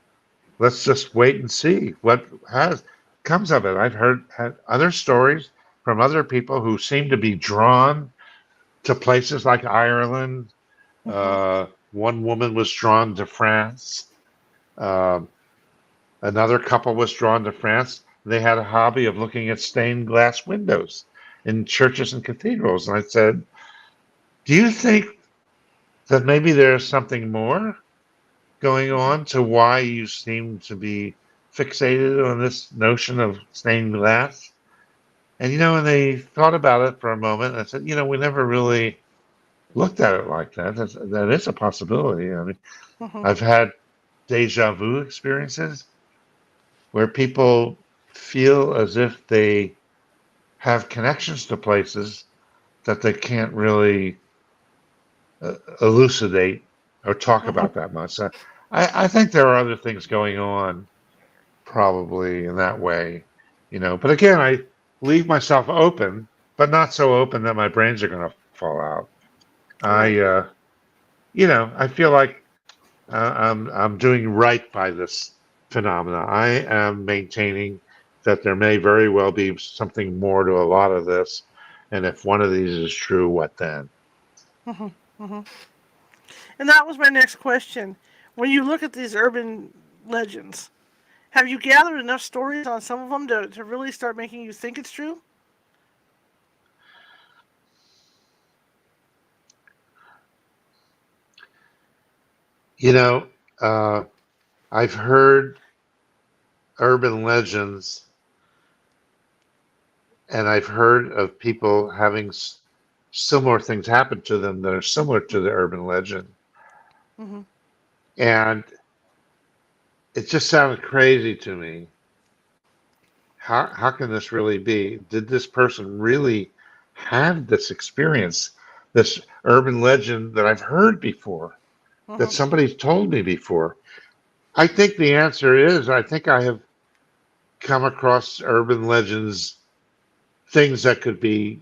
let's just wait and see what has comes of it. I've had other stories from other people who seem to be drawn to places like Ireland. Mhm. One woman was drawn to France. Um Another couple was drawn to France. They had a hobby of looking at stained glass windows in churches and cathedrals. And I said, do you think that maybe there's something more going Mhm. on to why you seem to be fixated on this notion of stained glass? And and they thought about it for a moment. And I said, we never really looked at it like that. That is a possibility. I mean, Mhm. I've had deja vu experiences where people feel as if they have connections to places that they can't really elucidate or talk Mhm. about that much. So I think there are other things going on probably in that way, But again, I leave myself open, but not so open that my brains are going to fall out. Right. I feel like I'm doing right by this phenomena. I am maintaining that there may very well be something more to a lot of this, and if one of these is true, what then? Mhm. Mhm. And that was my next question. When you look at these urban legends, have you gathered enough stories on some of them to really start making you think it's true? You know, uh, I've heard urban legends, and I've heard of people having similar things happen to them that are similar to the urban legend, Mhm. and it just sounded crazy to me. How can this really be? Did this person really have this experience, this urban legend that I've heard before, that Mhm. somebody's told me before? I think the answer is I think I have come across urban legends, things that could be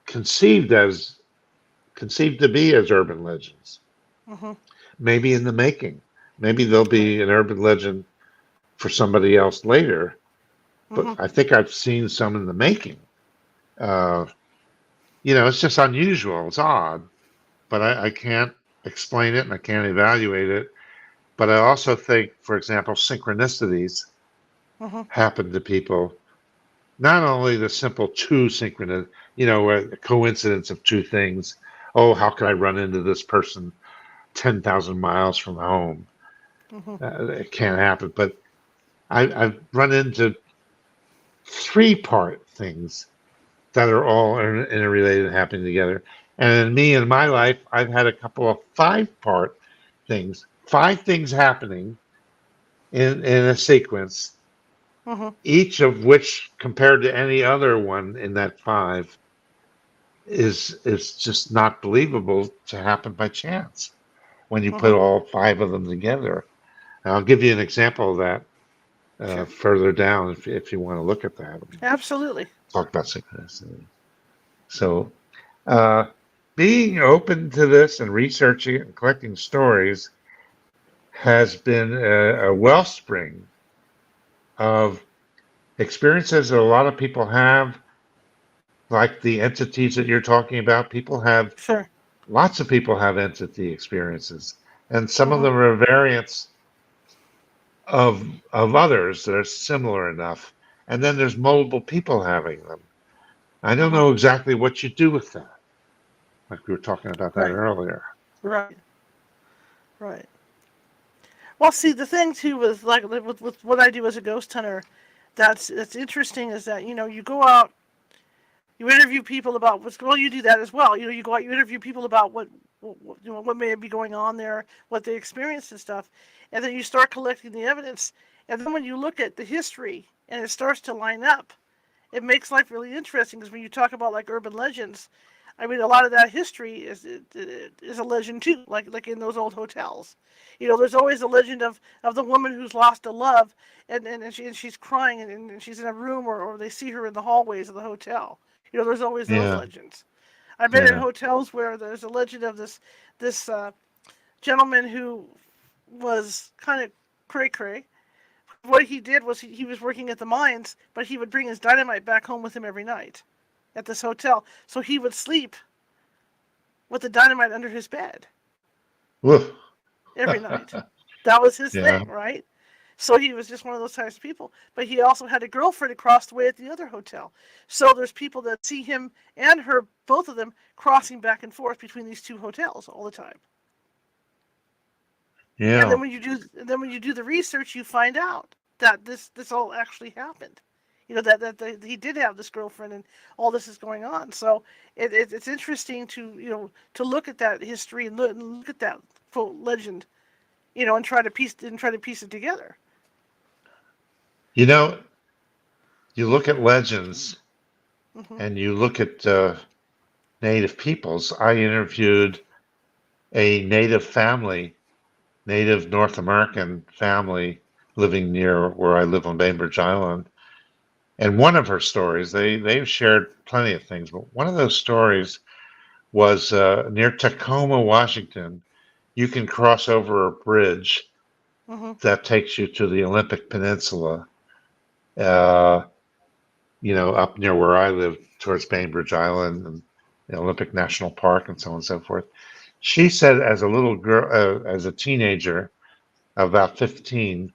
conceived as conceived to be as urban legends. Mhm. Maybe in the making. Maybe there'll Right. be an urban legend for somebody else later, but Mhm. I think I've seen some in the making. Uh, it's just unusual. It's odd, but I can't explain it and I can't evaluate it. But I also think, for example, synchronicities Mhm. happen to people. Not only the simple two synchronous, where the coincidence of two things. Oh, how could I run into this person 10,000 miles from home? Mhm. It can't happen. But I've run into three-part things that are all interrelated and happening together. And in me in my life, I've had a couple of five-part things, five things happening in a sequence, Mhm. each of which compared to any other one in that five is just not believable to happen by chance when you put Mhm. all five of them together. And I'll give you an example of that Sure. further down if you want to look at that. Absolutely. Talk about synchronicity. So, uh, being open to this and researching it and collecting stories has been a wellspring of experiences that a lot of people have, like the entities that you're talking about. People have, Sure. lots of people have entity experiences, and some of Mhm. them are variants of others that are similar enough. And then there's multiple people having them. I don't Mhm. know exactly what you do with that. Like we were talking about that Right. earlier. Right. Right. Well, see, the thing too with with what I do as a ghost hunter, that's interesting is that you go out, you interview people about what's well, you do that as well. You go out, you interview people about what may be going on there, what they experienced and stuff, and then you start collecting the evidence. And then when you look at the history and it starts to line up, it makes life really interesting because when you talk about like urban legends, I mean a lot of that history is a legend too, like in those old hotels. There's always a legend of the woman who's lost a love, and she's crying, and she's in a room, or they see her in the hallways of the hotel. There's always those Yeah, legends. I've been in yeah. hotels where there's a legend of this gentleman who was kind of cray cray. What he did was he was working at the mines, but he would bring his dynamite back home with him every night at this hotel. So he would sleep with the dynamite under his bed Woof. every night. That was his Yeah. thing, right? So he was just one of those types of people. But he also had a girlfriend across the way at the other hotel. So there's people that see him and her, both of them, crossing back and forth between these two hotels all the time. And Yeah. then when you do the research, you find out that this all actually happened. That he did have this girlfriend, and all this is going on. So it's interesting to to look at that history and look at that legend, and try to piece it together. You know, you look at legends Hmm. and you look at native peoples. I interviewed a native family, native North American family living near where I live on Bainbridge Island. And one of her stories, they've shared plenty of things, but one of those stories was near Tacoma, Washington. You can cross over a bridge Hmm. that takes you to the Olympic Peninsula. Uh, up near where I live, towards Bainbridge Island and the Olympic National Park and so on and so forth. She said, as a little girl, as a teenager, about 15,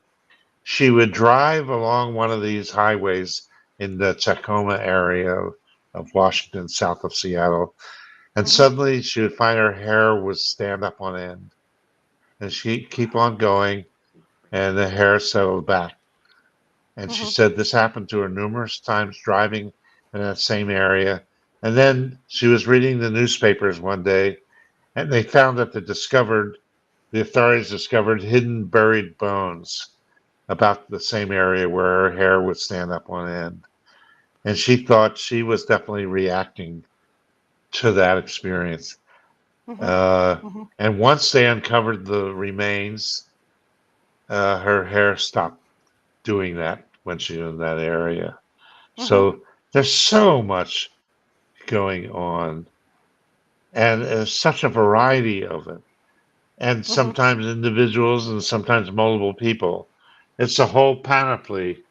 she would drive along one of these highways in the Tacoma area of Washington, south of Seattle, and Hmm. suddenly she would find her hair would stand up on end, and she'd keep on going, and the hair settled back. And she Hmm. said this happened to her numerous times driving in that same area. And then she was reading the newspapers one day, and they found that the authorities discovered hidden buried bones about the same area where her hair would stand up on end. And she thought she was definitely reacting to that experience. Hmm. Uh, Hmm. and once they uncovered the remains, her hair stopped doing that when she was in that area. Hmm. So there's so much going on, and there's such a variety of it, and Hmm. sometimes individuals and sometimes multiple people. It's a whole panoply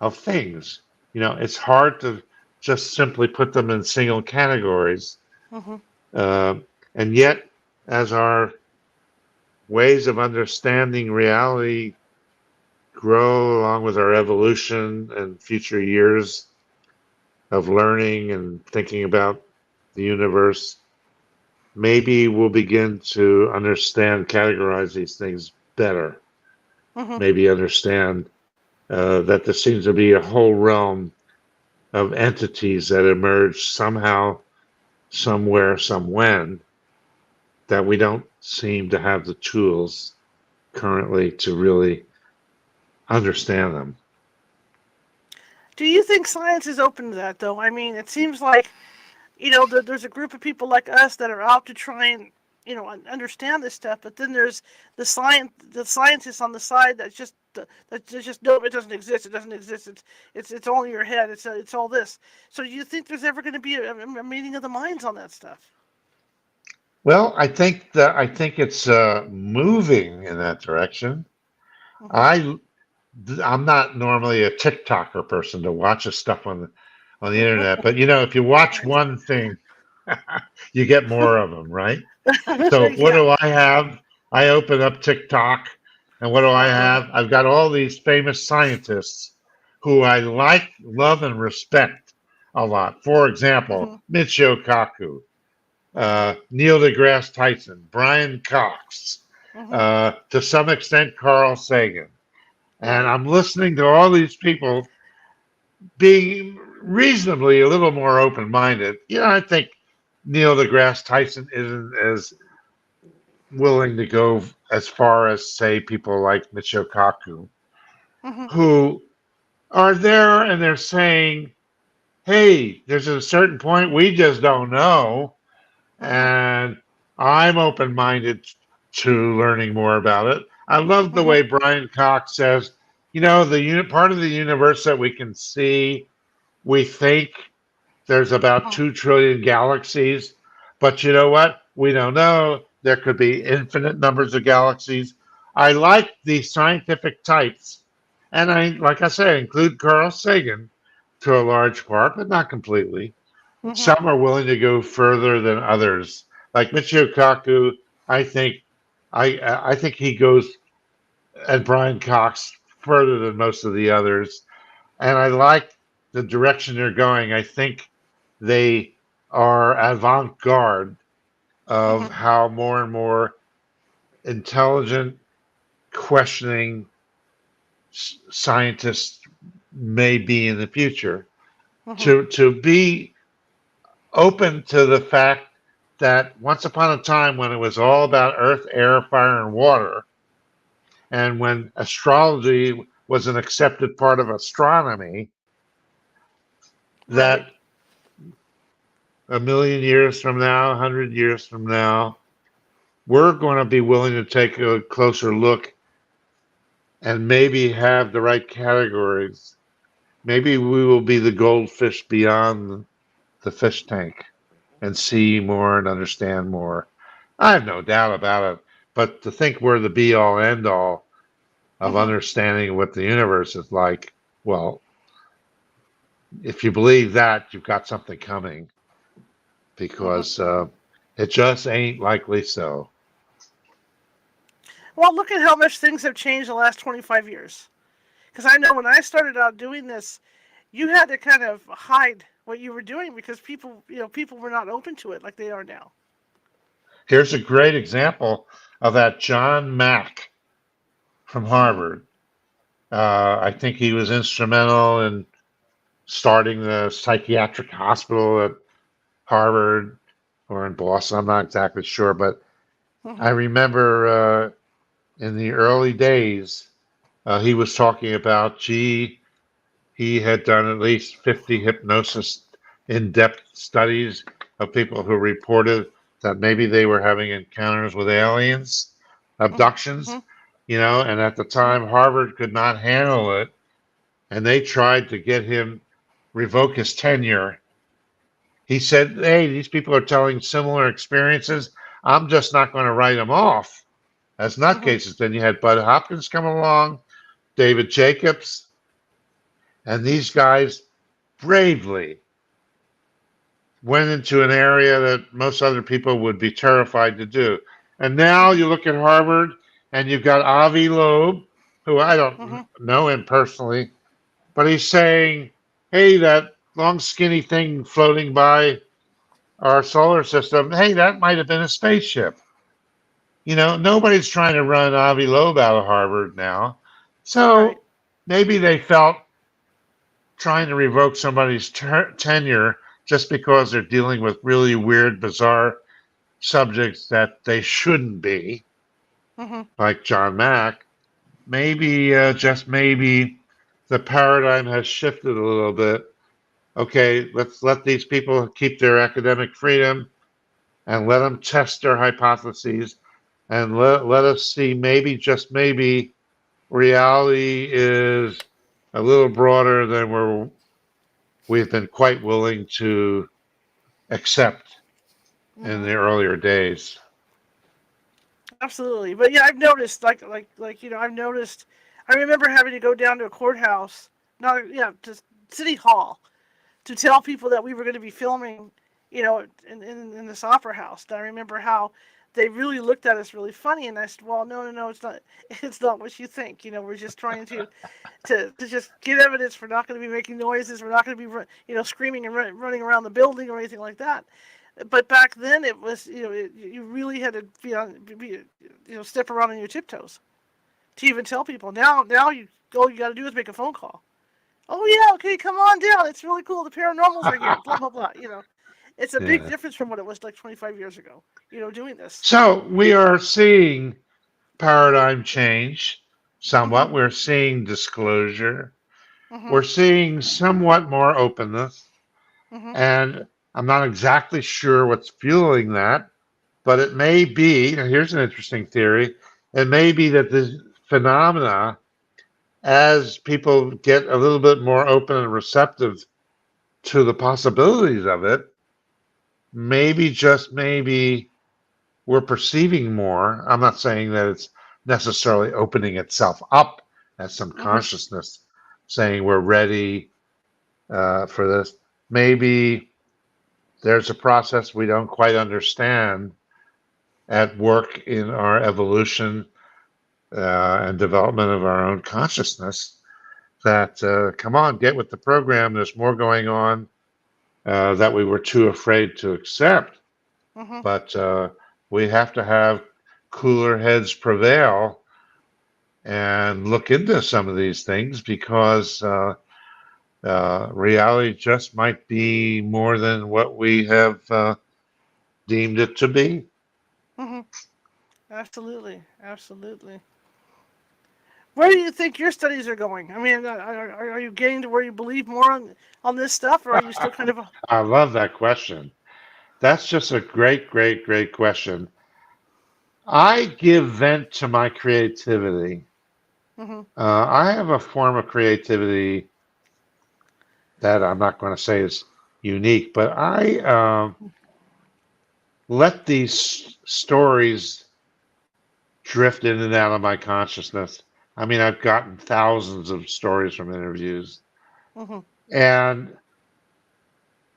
of things. It's hard to just simply put them in single categories. Hmm. Uh, and yet, as our ways of understanding reality grow along with our evolution and future years of learning and thinking about the universe, maybe we'll begin to understand, categorize these things better. Hmm. Maybe understand that there seems to be a whole realm of entities that emerge somehow, somewhere, somewhen, that we don't seem to have the tools currently to really understand them. Do you think science is open to that, though? I mean, it seems like there's a group of people like us that are out to try and understand this stuff, but then there's the scientists on the side that just no, it doesn't exist. It doesn't exist. It's all in your head. It's all this. So do you think there's ever going to be a meeting of the minds on that stuff? Well, I think it's moving in that direction. Mhm. I I'm not normally a TikToker person to watch this stuff on the internet, but if you watch Right. one thing, you get more of them, right? So what Yeah. do I have? I open up TikTok, and what do I Uh-huh. have? I've got all these famous scientists who I like, love, and respect a lot. For example, Mhm. Michio Kaku, Mhm. Neil deGrasse Tyson, Brian Cox, Mhm. to some extent Carl Sagan. And Right. I'm listening to all these people being reasonably a little more open minded. I think Neil deGrasse Tyson isn't as willing to go as far as, say, people like Michio Kaku, Mhm. who are there and they're saying, hey, there's a certain point we just don't know. Mhm. And I'm open minded to learning more about it. I love the Mhm. way Brian Cox says, the part of the universe that we can see, we think there's about Mhm. 2 trillion galaxies, but you know what? We don't know. There could be infinite numbers of galaxies. I like the scientific types, and like I say, include Carl Sagan to a large part, but not completely. Mhm. Some are willing to go further than others. Like Michio Kaku, I think I think he goes, and Brian Cox, further than most of the others. And I like the direction they're going. I think they are avant-garde of Mhm. how more and more intelligent, questioning scientists may be in the future. Mhm. To be open to the fact that once upon a time when it was all about earth, air, fire, and water, and when astrology was an accepted part of astronomy, Right. that a million years from now, 100 years from now, we're going to be willing to take a closer look and maybe have the right categories. Maybe we will be the goldfish beyond the fish tank and see more and understand more. I have no doubt about it. But to think we're the be all end all of Mhm. understanding what the universe is like, well, if you believe that, you've got something coming Mhm. because it just ain't likely so. Well, look at how much things have changed in the last 25 years. Because I know when I started out doing this, you had to kind of hide what you were doing because people were not open to it like they are now. Here's a great example of that. John Mack from Mhm. Harvard. I think he was instrumental in starting the psychiatric hospital at Harvard or in Boston. I'm not exactly sure, but I Mhm. remember in the early days, he was talking about, gee, he had done at least 50 hypnosis in depth studies of people who reported that maybe they were having encounters with aliens, Mhm. abductions, Mhm. and at the time, Harvard could not handle it. And they tried to get him revoke his tenure. He said, hey, these people are telling similar experiences. I'm just not going to write them off as Mhm. nutcases. Then you had Bud Hopkins come along, David Jacobs, and these guys bravely went into an area that most other people would be terrified to do. And now Mhm. you look at Harvard and you've got Avi Loeb, who I don't Mhm. know him personally, but he's saying, hey, that long skinny thing floating by our solar system, hey, that might have been a spaceship. Nobody's trying to run Avi Loeb out of Harvard now. Right. So maybe they felt trying to revoke somebody's tenure just because they're dealing with really weird, bizarre subjects that they shouldn't be, Mhm. like John Mack. Maybe, just maybe, the paradigm has shifted a little bit, okay, let's let these people keep their academic freedom and let them test their hypotheses and let us see maybe, just maybe, reality is a little broader than we've been quite willing to accept in Hmm. the earlier days. Absolutely, but yeah, I've noticed, I've noticed. I remember having to go down to a courthouse, not yeah, to city hall, to tell people that we were going to be filming, in this opera house. And I remember how they really looked at us really funny, and I said, "Well, no, no, no, it's not. It's not what you think. We're just trying to just get evidence. We're not going to be making noises. We're not going to be, screaming and running around the building or anything like that." But back then, it was, you really had to step around on your tiptoes to even tell people. Now all you got to do is make a phone call. Oh yeah, okay, come on down. It's really cool. The paranormals are here. Blah blah blah. It's a big Yeah. difference from what it was like 25 years ago. Doing this. So we are seeing paradigm change somewhat. Mhm. We're seeing disclosure. Mhm. We're seeing somewhat more openness. Mhm. And I'm not exactly sure what's fueling that, but it may be, and here's an interesting theory, it may be that the phenomena, as people get a little bit more open and receptive to the possibilities of it, maybe, just maybe, we're perceiving more. I'm not saying that it's necessarily opening itself up as some Mhm. consciousness saying we're ready for this. Maybe there's a process we don't quite understand at work in our evolution and development of our own consciousness that, come on, get with the program. There's more going on that we were too afraid to accept. Mhm. But we have to have cooler heads prevail and look into some of these things because reality just might be more than what we have deemed it to be. Mhm. Absolutely. Absolutely. Where do you think your studies are going? I mean, are you getting to where you believe more on this stuff, or are you still kind of? I love that question. That's just a great, great, great question. I give vent to my creativity. Mhm. I have a form of creativity that I'm not going to say is unique, but I let these stories drift in and out of my consciousness. I mean, I've gotten thousands of stories from interviews, Mhm. and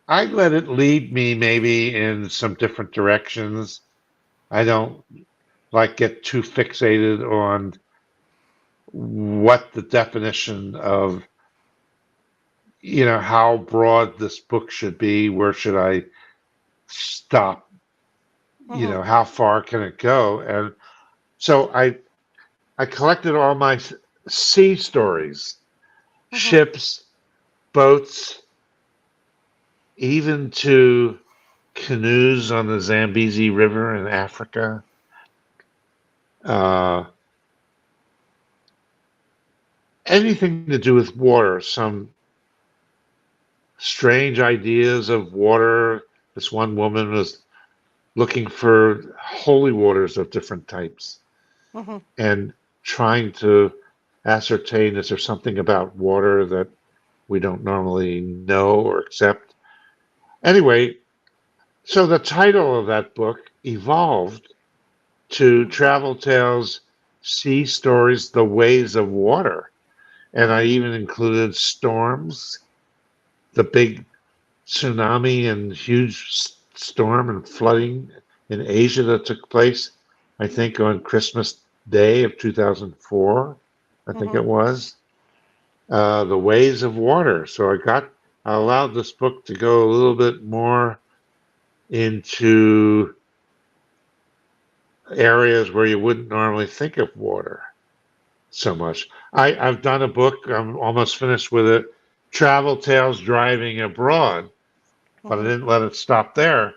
I let it lead me maybe in some different directions. I don't like get too fixated on what the definition of, how broad this book should be, where should I stop, Mhm. how far can it go? And so I collected all my sea stories, Mhm. ships, boats, even to canoes on the Zambezi River in Africa. Uh, Anything to do with water, some strange ideas of water. This one woman was looking for holy waters of different types Mhm. and trying to ascertain, is there something about water that we don't normally know or accept? Anyway, so the title of that book evolved to Mhm. Travel Tales, Sea Stories, The Ways of Water. And I Mhm. even included storms, the big tsunami and huge storm and flooding in Asia that took place, I think, on Christmas Day of 2004, I think Mhm. it was. The Ways of Water. So I allowed this book to go a little bit more into areas where you wouldn't normally think of water so much. I've done a book, I'm almost finished with it, Travel Tales Driving Abroad, but I Mhm. didn't let it stop there.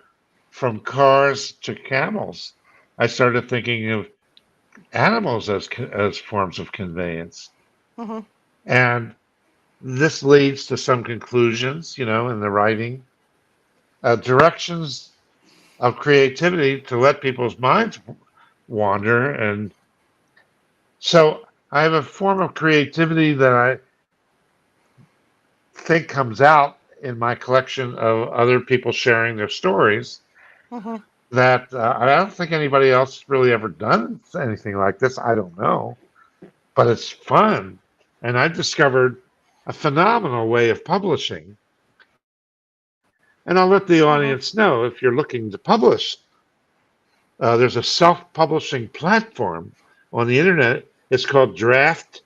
From cars to camels, I started thinking of animals as forms of conveyance. Mhm. And this leads to some conclusions, in the writing, directions of creativity to let people's minds wander. And so I have a form of creativity that I think comes out in my collection of other people sharing their stories Mm-hmm. that I don't think anybody else really ever done anything like this. I don't know, but it's fun. And I discovered a phenomenal way of publishing. And I'll let the Mm-hmm. audience know if you're looking to publish, there's a self publishing platform on the internet. It's called Draft,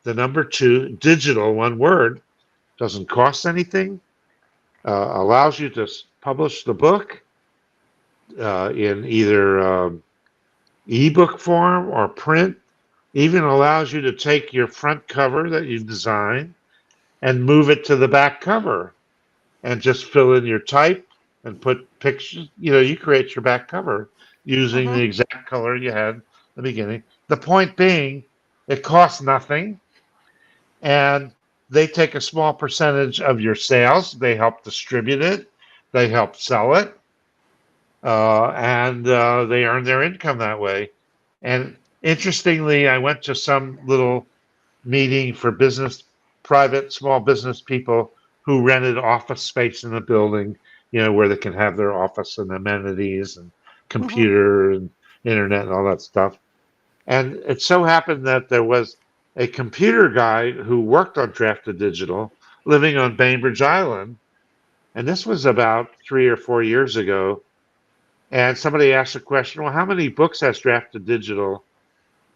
the number two, digital, one word. Doesn't cost anything, allows you to publish the book in either ebook form or print, even allows you to take your front cover that you design and move it to the back cover and just fill in your type and put pictures. You create your back cover using Mm-hmm. the exact color you had in the beginning. The point being, it costs nothing, and they take a small percentage of your sales. They help distribute it, they help sell it, and they earn their income that way. And interestingly, I went to some little meeting for business, private, small business people who rented office space in the building, where they can have their office and amenities and Mm-hmm. computer and internet and all that stuff. And it so happened that there was a computer guy who worked on Drafted Digital living on Bainbridge Island. And this was about 3 or 4 years ago. And somebody asked the question, well, how many books has Drafted Digital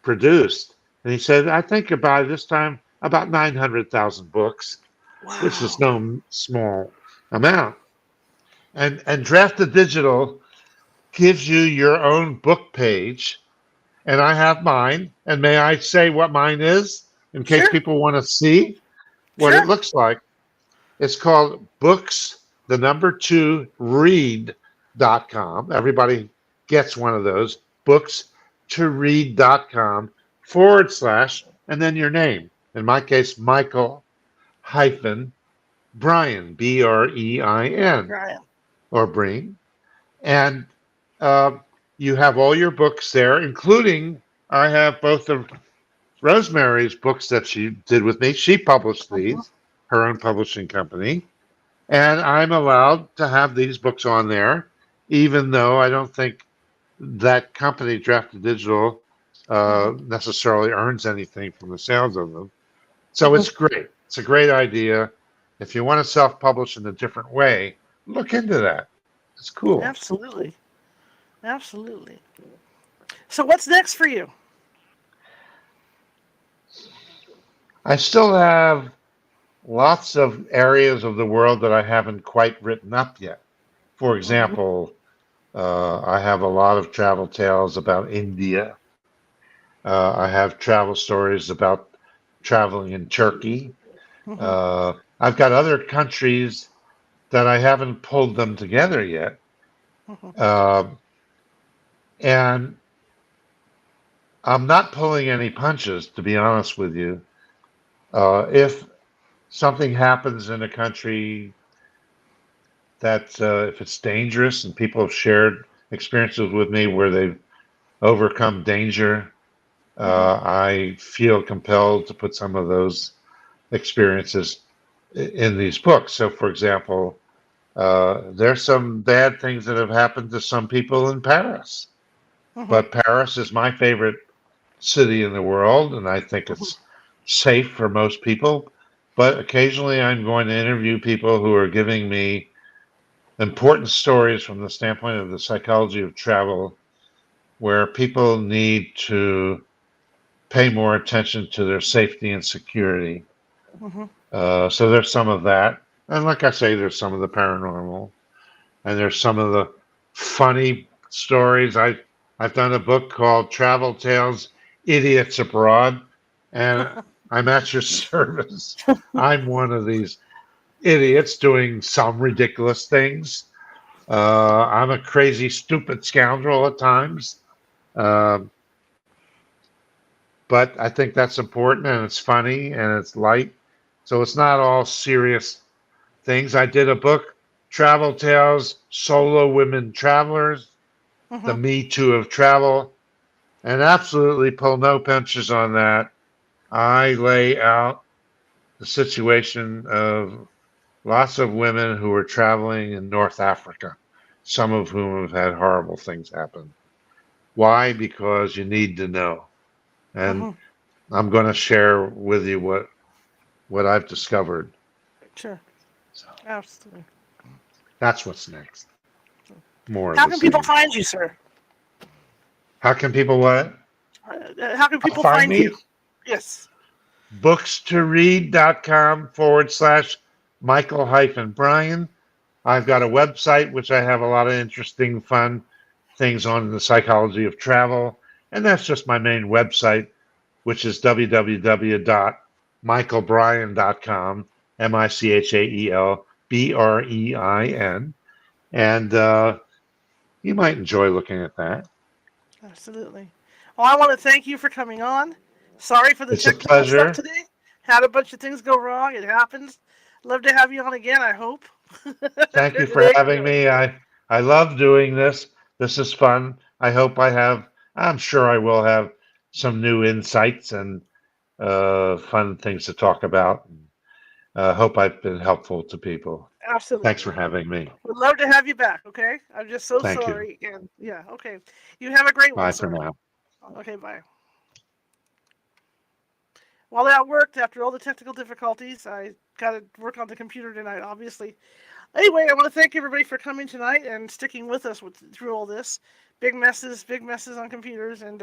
produced? And he said, I think by this time, about 900,000 books, which is Wow. no small amount. And Drafted Digital gives you your own book page. And I have mine. And may I say what mine is in case Sure. people want to see what it Sure. looks like? It's called books, the number two, read.com. Everybody gets one of those. Books to read.com / and then your name. In my case, Michael hyphen Brian, Brein, Brian. or Breen. And uh, you have all your books there, including I have both of Rosemary's books that she did with me. She published Mm-hmm. these, her own publishing company. And I'm allowed to have these books on there, even though I don't think that company, Drafted Digital, Mm-hmm. necessarily earns anything from the sales of them. So Mm-hmm. it's great. It's a great idea. If you want to self publish in a different way, look into that. It's cool. Absolutely. Absolutely. So what's next for you? I still have lots of areas of the world that I haven't quite written up yet. For Mm-hmm. example, I have a lot of travel tales about India. I have travel stories about traveling in Turkey. Mm-hmm. Uh, I've got other countries that I haven't pulled them together yet. Mm-hmm. Uh, and I'm not pulling any punches, to be honest with you. If something happens in a country that, if it's dangerous and people have shared experiences with me where they've overcome danger, Mm-hmm. I feel compelled to put some of those experiences in these books. So, for example, there's some bad things that have happened to some people in Paris, Mm-hmm. but Paris is my favorite city in the world, and I think Mm-hmm. it's safe for most people. But occasionally, I'm going to interview people who are giving me important stories from the standpoint of the psychology of travel, where people need to pay more attention to their safety and security. Mm-hmm. So there's some of that. And like I say, there's some of the paranormal, and there's some of the funny stories. I've done a book called Travel Tales Idiots Abroad, and I'm at your service. I'm one of these idiots doing some ridiculous things. I'm a crazy, stupid scoundrel at times. Um, but I think that's important, and it's funny and it's light. So it's not all serious things. I did a book, Travel Tales, Solo Women Travelers, the Mm-hmm. Me Too of Travel, and absolutely pull no punches on that. I lay out the situation of lots of women who are traveling in North Africa, some of whom have had horrible things happen. Why? Because you need to know. And Mm-hmm. I'm going to share with you what I've discovered. Sure. So Absolutely. that's what's next. More of How the can people same. find you, sir? How can people what? How can people Find find you? me? Yes. Bookstoread.com/. Michael hyphen Brian. I've got a website which I have a lot of interesting, fun things on the psychology of travel. And that's just my main website, which is www.michaelbrein.com, MICHAELBREIN. And you might enjoy looking at that. Absolutely. Well, I want to thank you for coming on. Sorry for the It's a technical stuff pleasure. today. Had a bunch of things go wrong. It happens. Love to have you on again, I hope. Thank you During the for day, having me. I love doing this. This is fun. I hope I have, I'm sure I will have some new insights and fun things to talk about. Hope I've been helpful to people. Thanks for Absolutely. having me. Would love to have you back, okay? I'm just so Thank you. sorry. And yeah, okay. You have a great one, Bye for sir. now. Okay, bye. Well, that worked after all the technical difficulties. I got to work on the computer tonight, obviously. Anyway, I want to thank everybody for coming tonight and sticking with us through all this. Big messes on computers, and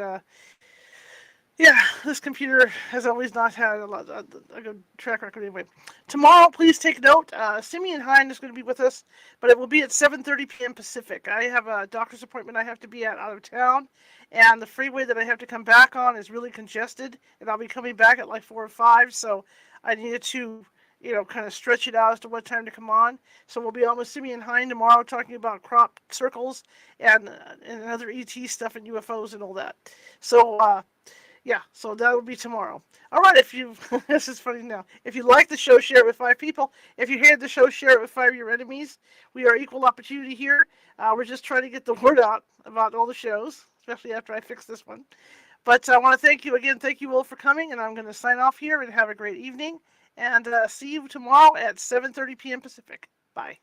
yeah, this computer has always not had a good track record anyway. Tomorrow, please take note. Simeon Hine is going to be with us, but it will be at 7:30 p.m. Pacific. I have a doctor's appointment I have to be at out of town, and the freeway that I have to come back on is really congested, and I'll be coming back at like 4 or 5, so I needed to, kind of stretch it out as to what time to come on. So we'll be on with Simeon Hine tomorrow talking about crop circles and other ET stuff and UFOs and all that. So, yeah, so that will be tomorrow. All right, if you this is funny now. If you like the show, share it with 5 people. If you hated the show, share it with 5 of your enemies. We are equal opportunity here. We're just trying to get the word out about all the shows, especially after I fix this one. But I want to thank you again. Thank you all for coming, and I'm going to sign off here and have a great evening. And see you tomorrow at 7:30 p.m. Pacific. Bye.